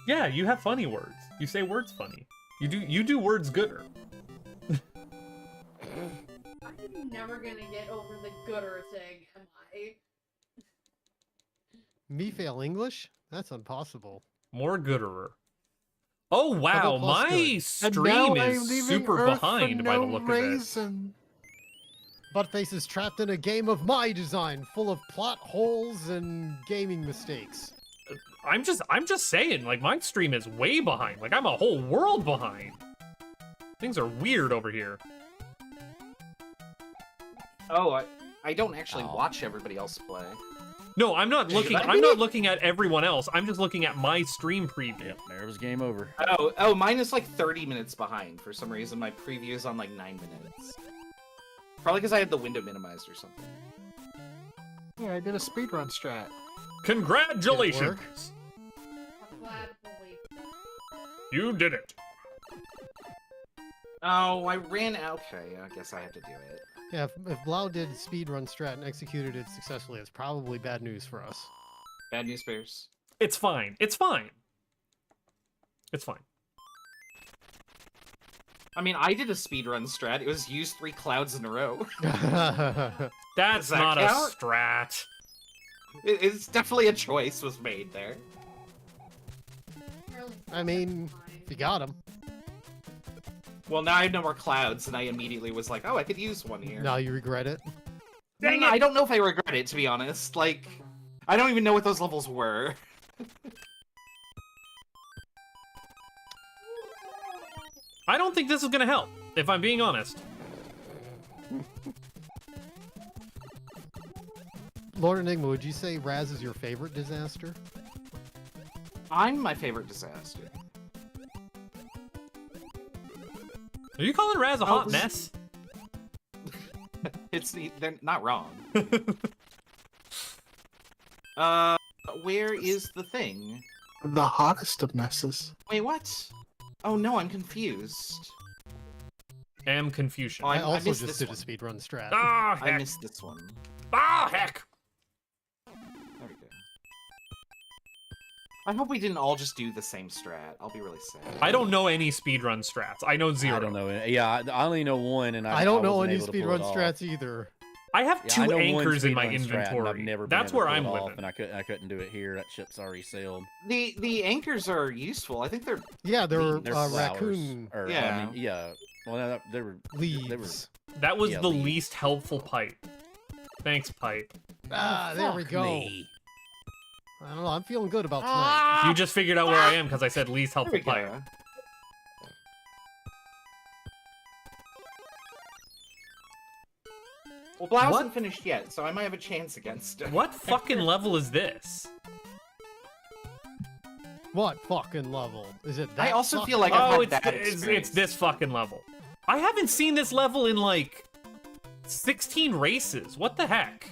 Yeah, you have funny words. You say words funny. You do words gooder. I'm never gonna get over the gooder thing, am I? Me fail English? That's impossible. More gooderer. Oh wow, Double plus my good. And stream now I'm is leaving super Earth behind for by the no look of reason. Buttface is trapped in a game of my design, full of plot holes and gaming mistakes. it. I'm just saying, like my stream is way behind. Like I'm a whole world behind. Things are weird over here. Oh, I don't actually Oh. watch everybody else play. No, I'm not Should looking. I I'm be? not looking at everyone else. I'm just looking at my stream preview. Yep, there was game over. Oh, mine is like 30 minutes behind for some reason. My preview is on like 9 minutes. Probably because I had the window minimized or something. Yeah, I did a speedrun strat. Congratulations! I'm glad we You did it. Oh, I ran out. Okay, I guess I have to do it. Yeah, if Blau did speedrun strat and executed it successfully, it's probably bad news for us. Bad news bears. It's fine. It's fine. It's fine. I mean, I did a speedrun strat. It was use 3 clouds in a row. That's Does that not count? a strat. It's definitely a choice was made there. really I mean, if you got him, Well, now I have no more clouds, and I immediately was like, oh, I could use one here. now you regret it. Dang No, it! I don't know if I regret it, to be honest. Like, I don't even know what those levels were. I don't think this is gonna help, if I'm being honest. Lord Enigma, would you say Raz is your favorite disaster? I'm my favorite disaster. Are you calling Raz a hot Oh, mess? They're not wrong. where is the thing? The hottest of messes. Wait, what? Oh no, I'm confused. Am confusion. Oh, I also missed just this did a one. speedrun strat. Ah, I heck. missed this one. Ah, heck. There we go. I hope we didn't all just do the same strat. I'll be really sad. I don't know any speedrun strats. I know 0. I don't know. Yeah, I only know one, and I don't know wasn't any able to pull speedrun it off. strats either. I have Yeah, I 2 know one anchors in my speedrun strat, and I've inventory. never been That's able to where pull I'm it off, living. and I couldn't do it here. That ship's already sailed. The anchors are useful. I think they're Yeah, they're They're flowers, raccoon or, Yeah. I mean, yeah. Well, no, they were. leaves. That was Yeah, the leave. least helpful pipe. Thanks, pipe. There we Fuck go. me. I don't know. I'm feeling good about tonight. You just figured out where I am because I said least There helpful we pipe. go. Well, Blau What? isn't finished yet, so I might have a chance against him. What fucking level is this? What fucking level? Is it that I also fucking- feel like I've Oh, had bad it's experience. this fucking level. I haven't seen this level in like 16 races. What the heck?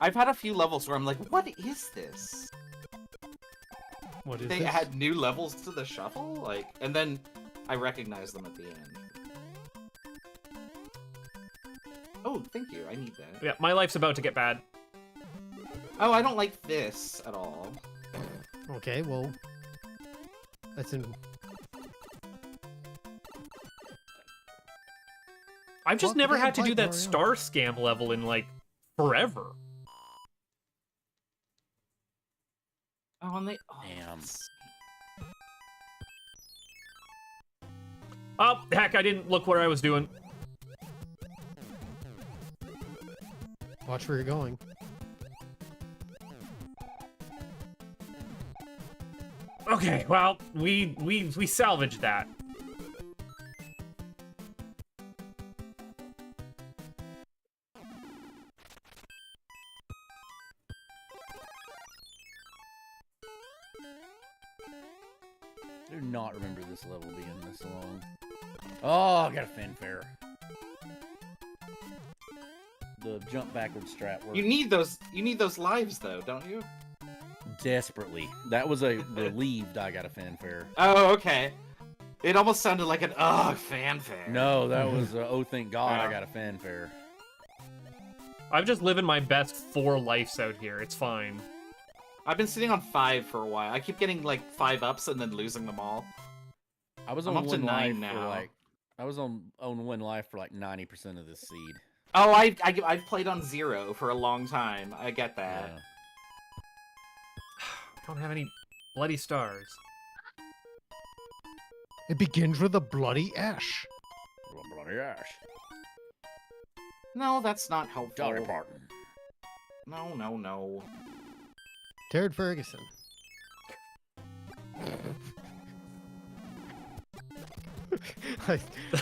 I've had a few levels where I'm like, what is this? What is They this? add new levels to the shuffle? Like, and then I recognize them at the end. Oh, thank you. I need that. Yeah, my life's about to get bad. Oh, I don't like this at all. Okay, well, that's in. I've just Fuck never damn had to do pipe, that Mario. star scam level in like forever. Oh, and they. Oh, Damn. Oh, heck, I didn't look where I was doing. Watch where you're going. Okay, well, we salvaged that. I do not remember this level being this long. Oh, I got a fanfare. The jump backwards strat works You need those lives though, don't you? desperately. That was a relieved I got a fanfare. Oh, okay. It almost sounded like an fanfare. No, that was oh thank God I got a fanfare. I'm just living my best 4 lives out here. It's fine. I've been sitting on 5 for a while. I keep getting like 5 ups and then losing them all. I was I'm on up to 1 9 life for now. like I was on 1 life for like 90% of this seed. Oh, I've played on 0 for a long time. I get that. Yeah. I don't have any bloody stars. It begins with a bloody ash. Bloody ash. No, that's not helpful. Dolly Parton. No, no, no. Jared Ferguson.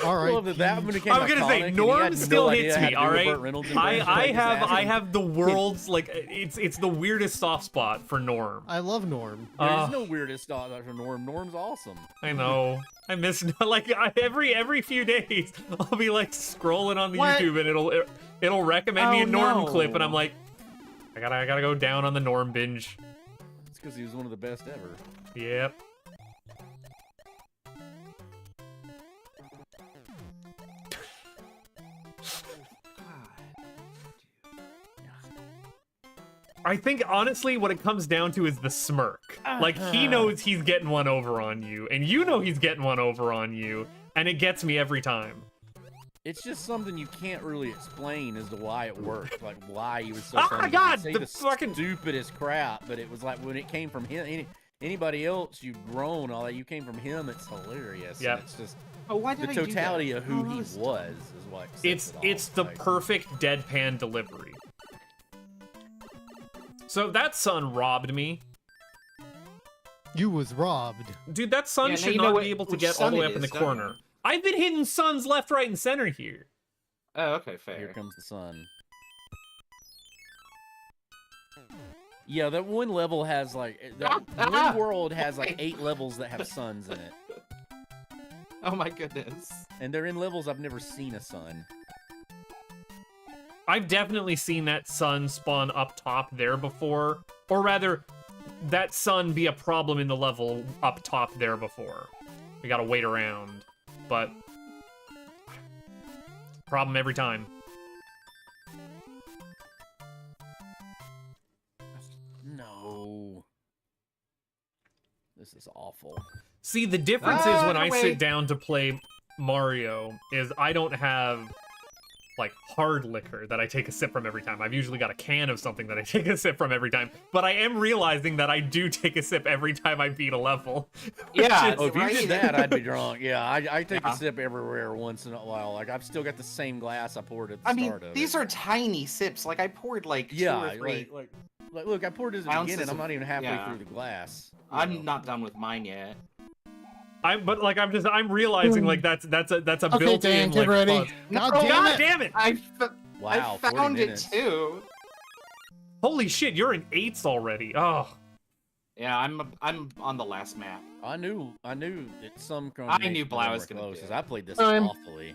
All right. Love that when it became I'm gonna say iconic and he Norm had still no idea hits how me. to do All a right, Burt Reynolds I impression. have the world's like it's the weirdest soft spot for Norm. I love Norm. There's no weirdest dog for Norm. Norm's awesome. I know. I miss like every few days I'll be like scrolling on the What? YouTube and it'll recommend me Oh, a Norm no. clip and I'm like I gotta go down on the Norm binge. It's because he was one of the best ever. Yep. I think honestly what it comes down to is the smirk. Like he knows he's getting one over on you and you know he's getting one over on you and it gets me every time. It's just something you can't really explain as to why it worked. Like why he was so Oh funny. my You God, could say the the fucking- stupidest crap, but it was like when it came from him. Anybody else, you've grown all that. You came from him. It's hilarious. Yep. And it's just Oh, why the did I do that? totality of who Oh, he it's was is what. sets It's it it's off. the Like, perfect deadpan delivery. So that sun robbed me. You was robbed. Dude, that sun Yeah, now should you know not be what- able to which get all sun the way it up in the is, don't you? corner. I've been hitting suns left, right, and center here. Oh, okay, fair. Here comes the sun. Yeah, that one level has like that one world has like 8 levels that have suns in it, Oh my goodness. and they're in levels I've never seen a sun. I've definitely seen that sun spawn up top there before. Or rather, that sun be a problem in the level up top there before. We gotta wait around, but problem every time. No. This is awful. See, the difference is when I sit down to play Mario is I don't have, like, hard liquor that I take a sip from every time. I've usually got a can of something that I take a sip from every time. But I am realizing that I do take a sip every time I beat a level. Yeah. Oh, if you did that, I'd be drunk. Yeah, I take a sip everywhere once in a while. Like, I've still got the same glass I poured at the start of it. These are tiny sips. Like, I poured, like, 2 or 3. Like, look, I poured it at the beginning. I'm not even halfway through the glass. I'm not done with mine yet. I'm realizing like that's a built-in. Dan, get like, ready. God damn it! I Wow, found it too. Holy shit, you're in 8s already. Oh. Yeah, I'm on the last map. I knew that some. I knew Blau was gonna close, 'cause I played this I'm- awfully.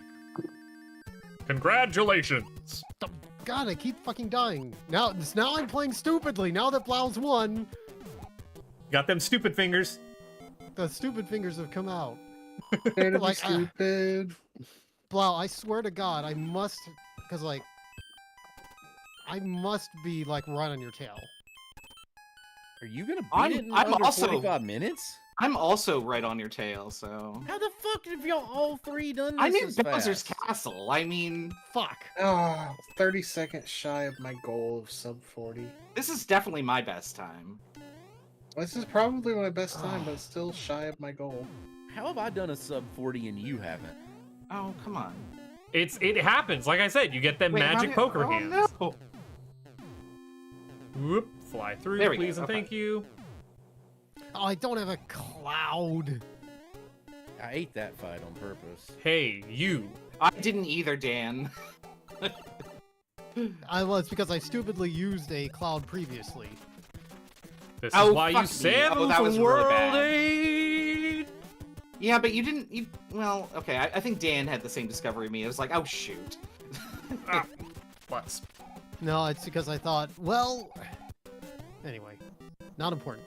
Congratulations. God, I keep fucking dying. Now I'm playing stupidly. Now that Blau's won, Got them stupid fingers. the stupid fingers have come out. Like, stupid. Blau, I swear to God, I must, because like, I must be like right on your tail. Are you gonna beat it in under 45 minutes? I'm also right on your tail, so. How the fuck have y'all all three done this? I mean, this Bowser's fast? Castle. I mean, Fuck. Oh, 30 seconds shy of my goal of sub 40. this is definitely my best time. This is probably my best time, but still shy of my goal. How have I done a sub 40 and you haven't? Oh, come on. It happens. Like I said, you get them Wait, magic how poker did- hands. No. Whoop, fly through, There we please go, and okay. thank you. Oh, I don't have a cloud. I ate that fight on purpose. Hey, you. I didn't either, Dan. It's because I stupidly used a cloud previously. This is Oh, why you fuck me. saved Oh, that was really World bad. 8. Yeah, but you didn't. Well, okay. I think Dan had the same discovery as me. I was like, oh shoot. Plus. No, it's because I thought, well, anyway, not important.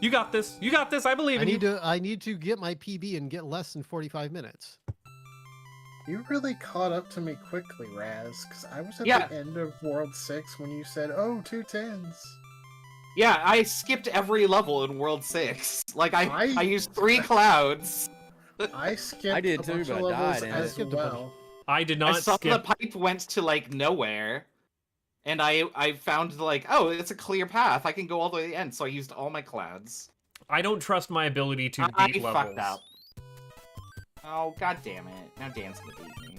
You got this. You got this. I believe in you. I need to get my PB and get less than 45 minutes. You really caught up to me quickly, Raz, because I was at the end of World 6 when you said, oh, 2 10s. Yeah, I skipped every level in World 6. Like, I used 3 clouds. I skipped I did a too, bunch but of I levels died, and as skipped a bunch. well. I did I not saw skip. the pipe went to, like, nowhere. And I found, like, oh, it's a clear path. I can go all the way to the end. So I used all my clouds. I don't trust my ability to I beat levels. fucked up. Oh, god damn it. Now Dan's gonna beat me.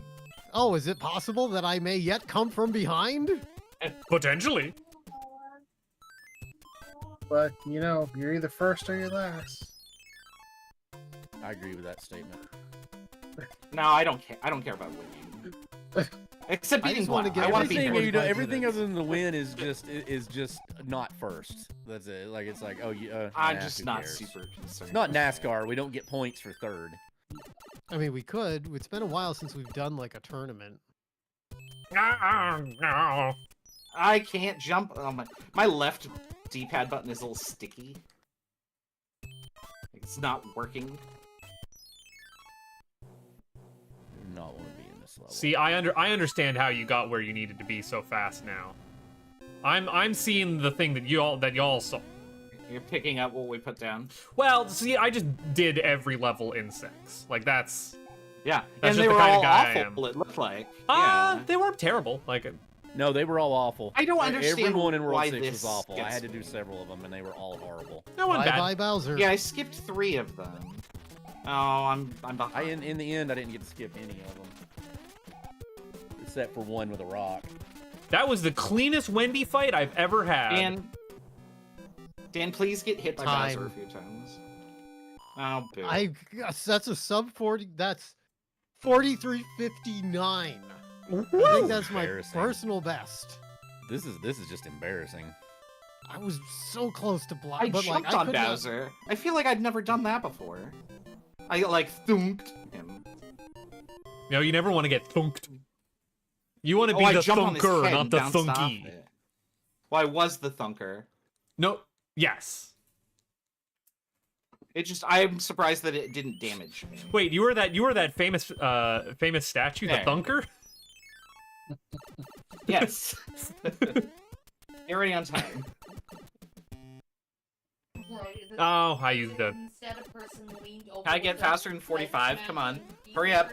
Oh, is it possible that I may yet come from behind? Potentially. But, you know, you're either first or you're last. I agree with that statement. No, I don't care. I don't care about winning. Except I beating just wanna Blau. get I want to beat Everything, Blau. everything other than the win is just not first. That's it. Like it's like, oh, I'm nah, just who not cares? super concerned. It's not NASCAR. We don't get points for third. I mean, we could. It's been a while since we've done like a tournament. I can't jump. Oh, my left D-pad button is a little sticky. It's not working. Do not want to be in this level. See, I understand how you got where you needed to be so fast now. I'm seeing the thing that y'all saw. You're picking up what we put down. Well, see, I just did every level in 6. Like that's Yeah, That's and just they the were kind of all guy I awful. am. It looked like. Yeah. they weren't terrible. Like No, they were all awful. I don't understand Everyone in World why 6 this was awful. I gets had to do me. several of them, and they were all horrible. no one Bye bad. bye Bowser. Yeah, I skipped 3 of them. Oh, I'm behind. In the end, I didn't get to skip any of them, except for one with a rock. That was the cleanest Wendy fight I've ever had. Dan, please get hit by Time. Bowser a few times. Oh, boo. That's a sub 40. That's 43:59. I think that's my Embarrassing. personal best. This is just embarrassing. I was so close to block, I but like jumped I on could not- Bowser. I feel like I'd never done that before. I like thunked him. No, you never want to get thunked. You want to be I the jumped on his thunker, head not and the bounced off thunky. it. Well, I was the thunker. No, Yes. It just I'm surprised that it didn't damage me. Wait, you were that famous statue, There. the Thunker? Yes. You're already on time. Oh, I used the. Instead, a person leaned over. Can I get faster than 45? Come on. Hurry up.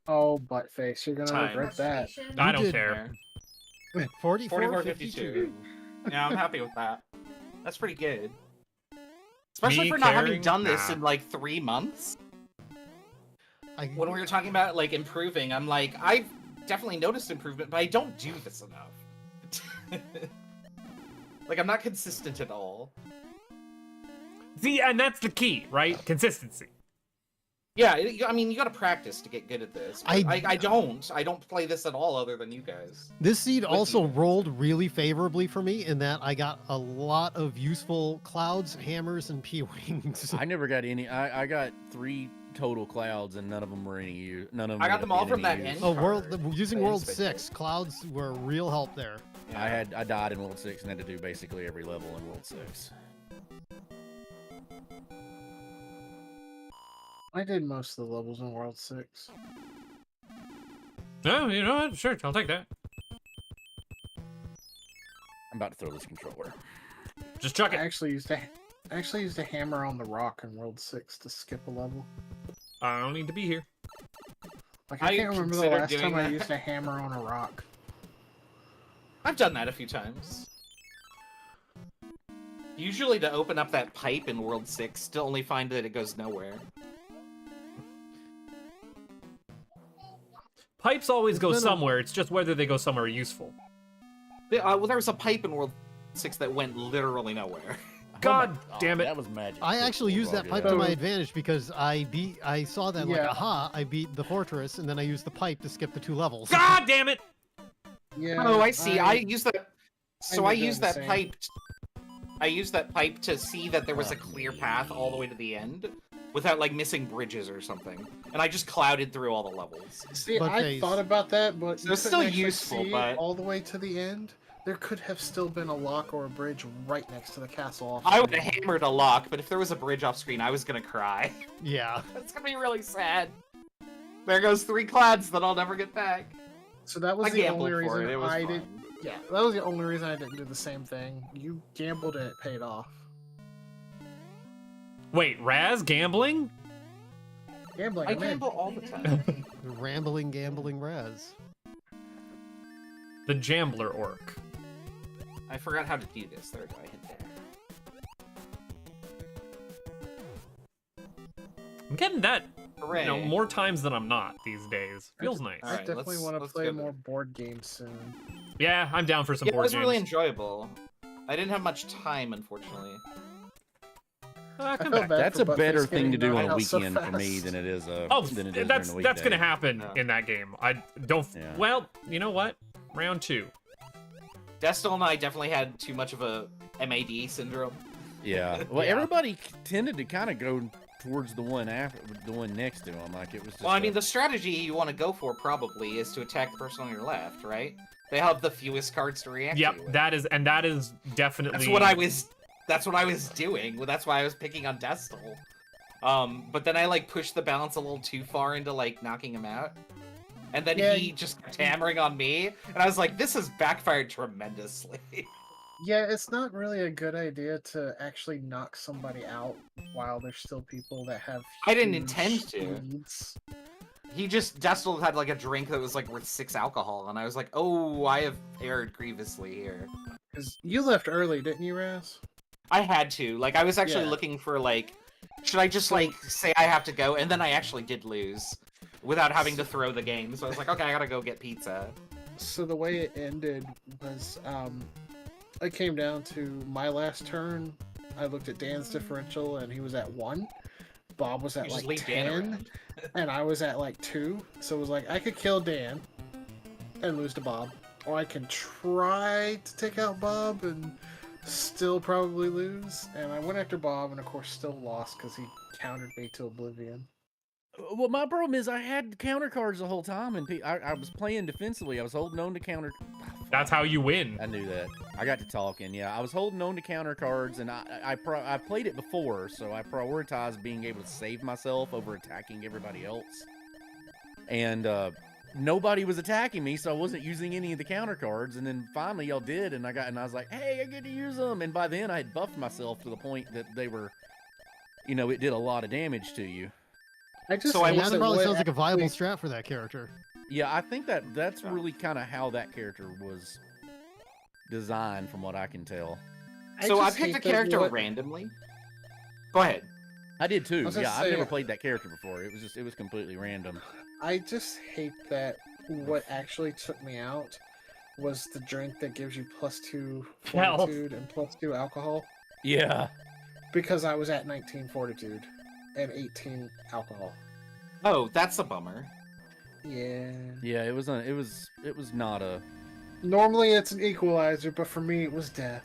Oh, buttface, you're gonna Time. regret that. I don't did- care. 44, 52. Yeah, I'm happy with that. That's pretty good. Especially Me for not having caring? done this Nah. in like 3 months. When we I, were talking about like improving, I'm like, I've definitely noticed improvement, but I don't do this enough. Like, I'm not consistent at all. See, and that's the key, right? Consistency. Yeah, I mean, you gotta practice to get good at this. I- I don't play this at all other than you guys. this seed With also you. rolled really favorably for me in that I got a lot of useful clouds, hammers, and P-wings. I never got any. I got 3 total clouds, and none of them were any use. None of them. I got ended them up all being from any that use. end. Oh, world card. using The World instant 6, clouds were a real help there. Yeah. I died in World 6 and had to do basically every level in World 6. I did most of the levels in World 6. No, you know what? Sure, I'll take that. I'm about to throw this controller. Just chuck I it. actually used to hammer on the rock in World 6 to skip a level. I don't need to be here. Like, I I can't remember the considered last doing time I that. used to hammer on a rock. I've done that a few times. Usually to open up that pipe in World 6, to only find that it goes nowhere. Pipes always go been a- somewhere. It's just whether they go somewhere useful. Well, there was a pipe in World 6 that went literally nowhere. God damn it. That was magic. I actually used that pipe to So- my advantage because I saw that like, Yeah. aha, I beat the fortress, and then I used the pipe to skip the 2 levels. God damn it! Yeah. Oh, I see. I used that. So I ended up used doing that the pipe. I used that pipe to see that there was a Oh, clear path all the way to the end, without like missing bridges or something. And I just clouded through all the levels. See, But I they- thought about that, but So you it's couldn't still actually useful, see but- all the way to the end. There could have still been a lock or a bridge right next to the castle. Off I would screen. have hammered a lock, but if there was a bridge off screen, I was gonna cry. Yeah. That's gonna be really sad. There goes 3 clouds that I'll never get back. So that was I the gambled only for reason it. It was I fun. did. Yeah, that was the only reason I didn't do the same thing. You gambled and it paid off. Wait, Raz gambling? Gambling. I I'm in. gamble all the time. Rambling, gambling Raz. The Jambler Orc. I forgot how to do this. There we go. I hit there. I'm getting that, Hooray. more times than I'm not these days. Feels nice. I Alright, definitely want to let's play go more there. board games soon. Yeah, I'm down for some Yeah, it board was games. really enjoyable. I didn't have much time, unfortunately. Come feel back. bad That's for a better Buttface thing to getting do knocked on a out so weekend for me fast. than it is Oh, than it is that's during a gonna weekday. happen Yeah. in that game. I don't. Yeah. Well, you know what? Round 2. Destel and I definitely had too much of a MAD syndrome. Yeah. Well, Yeah. everybody tended to kind of go towards the one after, the one next to him. Like it was. Just Well, I mean, the strategy you want to go for probably is to attack the person on your left, right? They have the fewest cards to react to. Yep, with. that is definitely. That's what I was. That's what I was doing. That's why I was picking on Destel. But then I like pushed the balance a little too far into like knocking him out, and then Yeah, he just kept hammering on me, and I was like, "This has backfired tremendously." Yeah, it's not really a good idea to actually knock somebody out while there's still people that have. I didn't huge intend to. leads. He just Destel had like a drink that was like worth 6 alcohol, and I was like, "Oh, I have erred grievously here." Because you left early, didn't you, Raz? I had to. Like, I was actually Yeah. looking for like, should I just like say I have to go, and then I actually did lose, without having to throw the game. So I was like, okay, I gotta go get pizza. So the way it ended was, it came down to my last turn. I looked at Dan's differential, and he was at 1. Bob was at You just like leave Dan 10, around. and I was at like 2. So it was like I could kill Dan and lose to Bob, or I can try to take out Bob and still probably lose. And I went after Bob, and of course still lost because he countered me to oblivion. Well, my problem is I had counter cards the whole time, and I was playing defensively. I was holding on to counter. That's how you win. I knew that. I got to talking. Yeah, I was holding on to counter cards, and I played it before, so I prioritized being able to save myself over attacking everybody else. And nobody was attacking me, so I wasn't using any of the counter cards. And then finally, y'all did, and I was like, "Hey, I get to use them!" And by then, I had buffed myself to the point that they were, you know, it did a lot of damage to you. That probably sounds like a viable strat for that character. Yeah, I think that's really kind of how that character was designed, from what I can tell. So I picked a character randomly. Go ahead. I did too. Yeah, I've never played that character before. It was completely random. I just hate that what actually took me out was the drink that gives you +2 fortitude and +2 alcohol. Yeah. Because I was at 19 fortitude and 18 alcohol. Oh, that's a bummer. Yeah. Yeah, it was not a. Normally it's an equalizer, but for me it was death.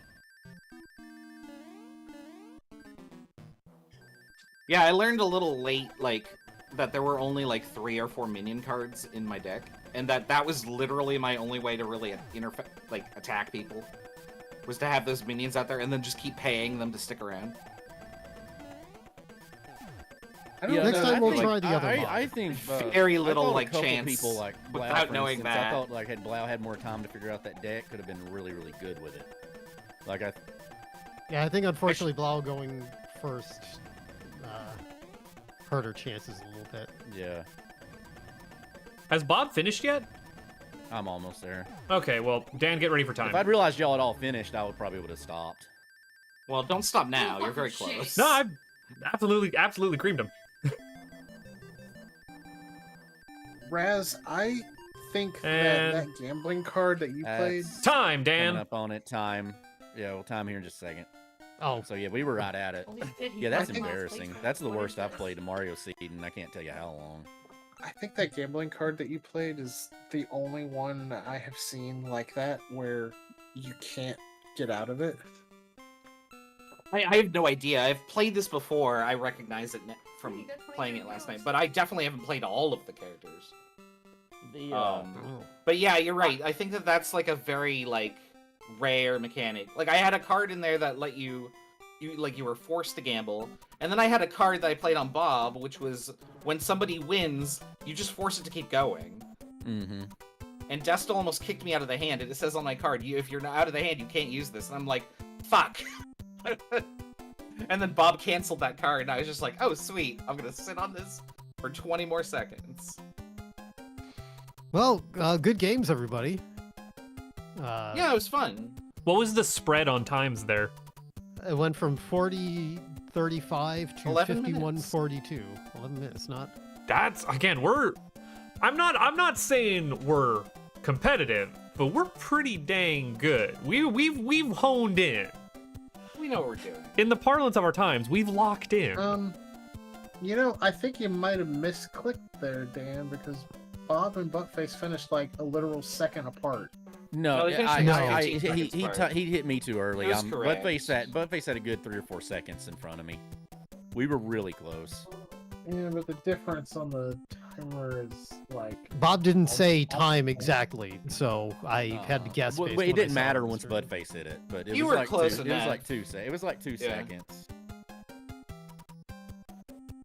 Yeah, I learned a little late, like, that there were only like 3 or 4 minion cards in my deck, and that was literally my only way to really attack people, was to have those minions out there and then just keep paying them to stick around. Next time we'll try the other one. I think very little chance. People like Blau, without knowing that. I thought had Blau had more time to figure out that deck, could have been really, really good with it. Yeah, I think unfortunately Blau going first hurt her chances a little bit. Yeah. Has Bob finished yet? I'm almost there. Okay, well, Dan, get ready for time. If I'd realized y'all had all finished, I would have stopped. Well, don't stop now. You're very close. No, I've absolutely creamed him. Raz, I think that gambling card that you played... Time, Dan! Coming up on it, time. Yeah, well, time here in just a second. Oh. So, yeah, we were right at it. Yeah, that's embarrassing. That's the worst I've played a Mario Seed, and I can't tell you how long. I think that gambling card that you played is the only one I have seen like that, where you can't get out of it. I have no idea. I've played this before. I recognize it from playing it last night, but I definitely haven't played all of the characters. But yeah, you're right. I think that's like a very rare mechanic. Like, I had a card in there that let you were forced to gamble, and then I had a card that I played on Bob, which was when somebody wins, you just force it to keep going. Mm-hmm. And Destel almost kicked me out of the hand. It says on my card, if you're not out of the hand, you can't use this. And I'm like, fuck. And then Bob canceled that card, and I was just like, oh, sweet. I'm gonna sit on this for 20 more seconds. Well, good games, everybody. Yeah, it was fun. What was the spread on times there? It went from 40-35 to 51-42. 11 minutes, not. That's again, I'm not saying we're competitive, but we're pretty dang good. We've honed in. We know what we're doing. In the parlance of our times, we've locked in. You know, I think you might have misclicked there, Dan, because Bob and Buckface finished like a literal second apart. No, he hit me too early. Buttface had a good 3 or 4 seconds in front of me. We were really close. Yeah, but the difference on the timer is like... Bob didn't say time exactly, so I had to guess. Well, it didn't matter once Buttface hit it, but it was like close two, enough. It was like 2 seconds. It was like 2 seconds.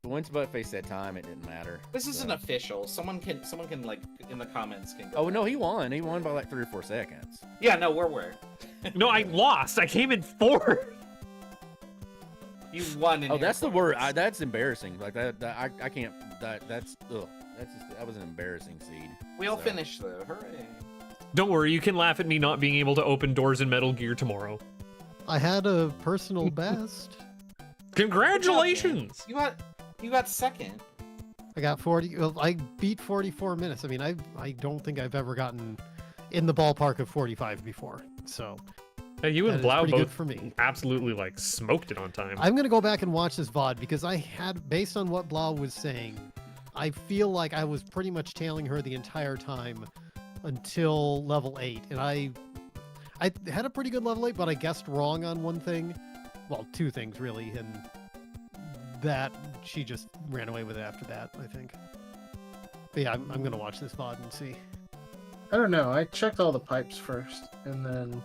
But once Buttface said time, it didn't matter. This isn't official. Someone can like in the comments can go. Oh no, he won. He won by like 3 or 4 seconds. Yeah, no, we're. No, I lost. I came in 4th. You won. That's the word. That's embarrassing. Like that. I can't. That's. Ugh. That was an embarrassing seed. We all finished though. Hooray! Don't worry. You can laugh at me not being able to open doors in Metal Gear tomorrow. I had a personal best. Congratulations! You got second. I got 40. Well, I beat 44 minutes. I mean, I don't think I've ever gotten in the ballpark of 45 before. So. Hey, you and Blau both for me. Absolutely smoked it on time. I'm gonna go back and watch this VOD because I had, based on what Blau was saying, I feel like I was pretty much tailing her the entire time until level 8, and I had a pretty good level 8, but I guessed wrong on one thing. Well, 2 things really, and that she just ran away with it after that, I think. But yeah, I'm gonna watch this VOD and see. I don't know. I checked all the pipes first, and then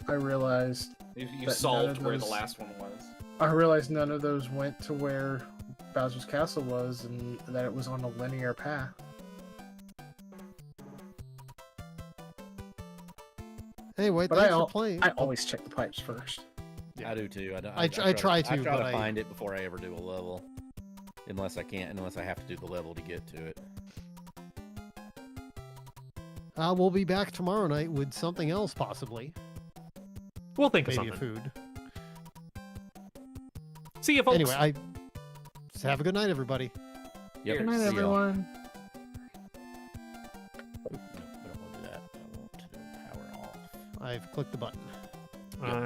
I realized you solved where the last one was. I realized none of those went to where Bowser's Castle was, and that it was on a linear path. Anyway, But thanks for playing. I always check the pipes first. Yeah. I do too. I try to, I try but to find it before I ever do a level, unless I have to do the level to get to it. We'll be back tomorrow night with something else, possibly. We'll think of Maybe something. food. See you, folks. Anyway, have a good night, everybody. Yep. Good night, See y'all. everyone. No, I don't want to do that. I want to power off. I've clicked the button.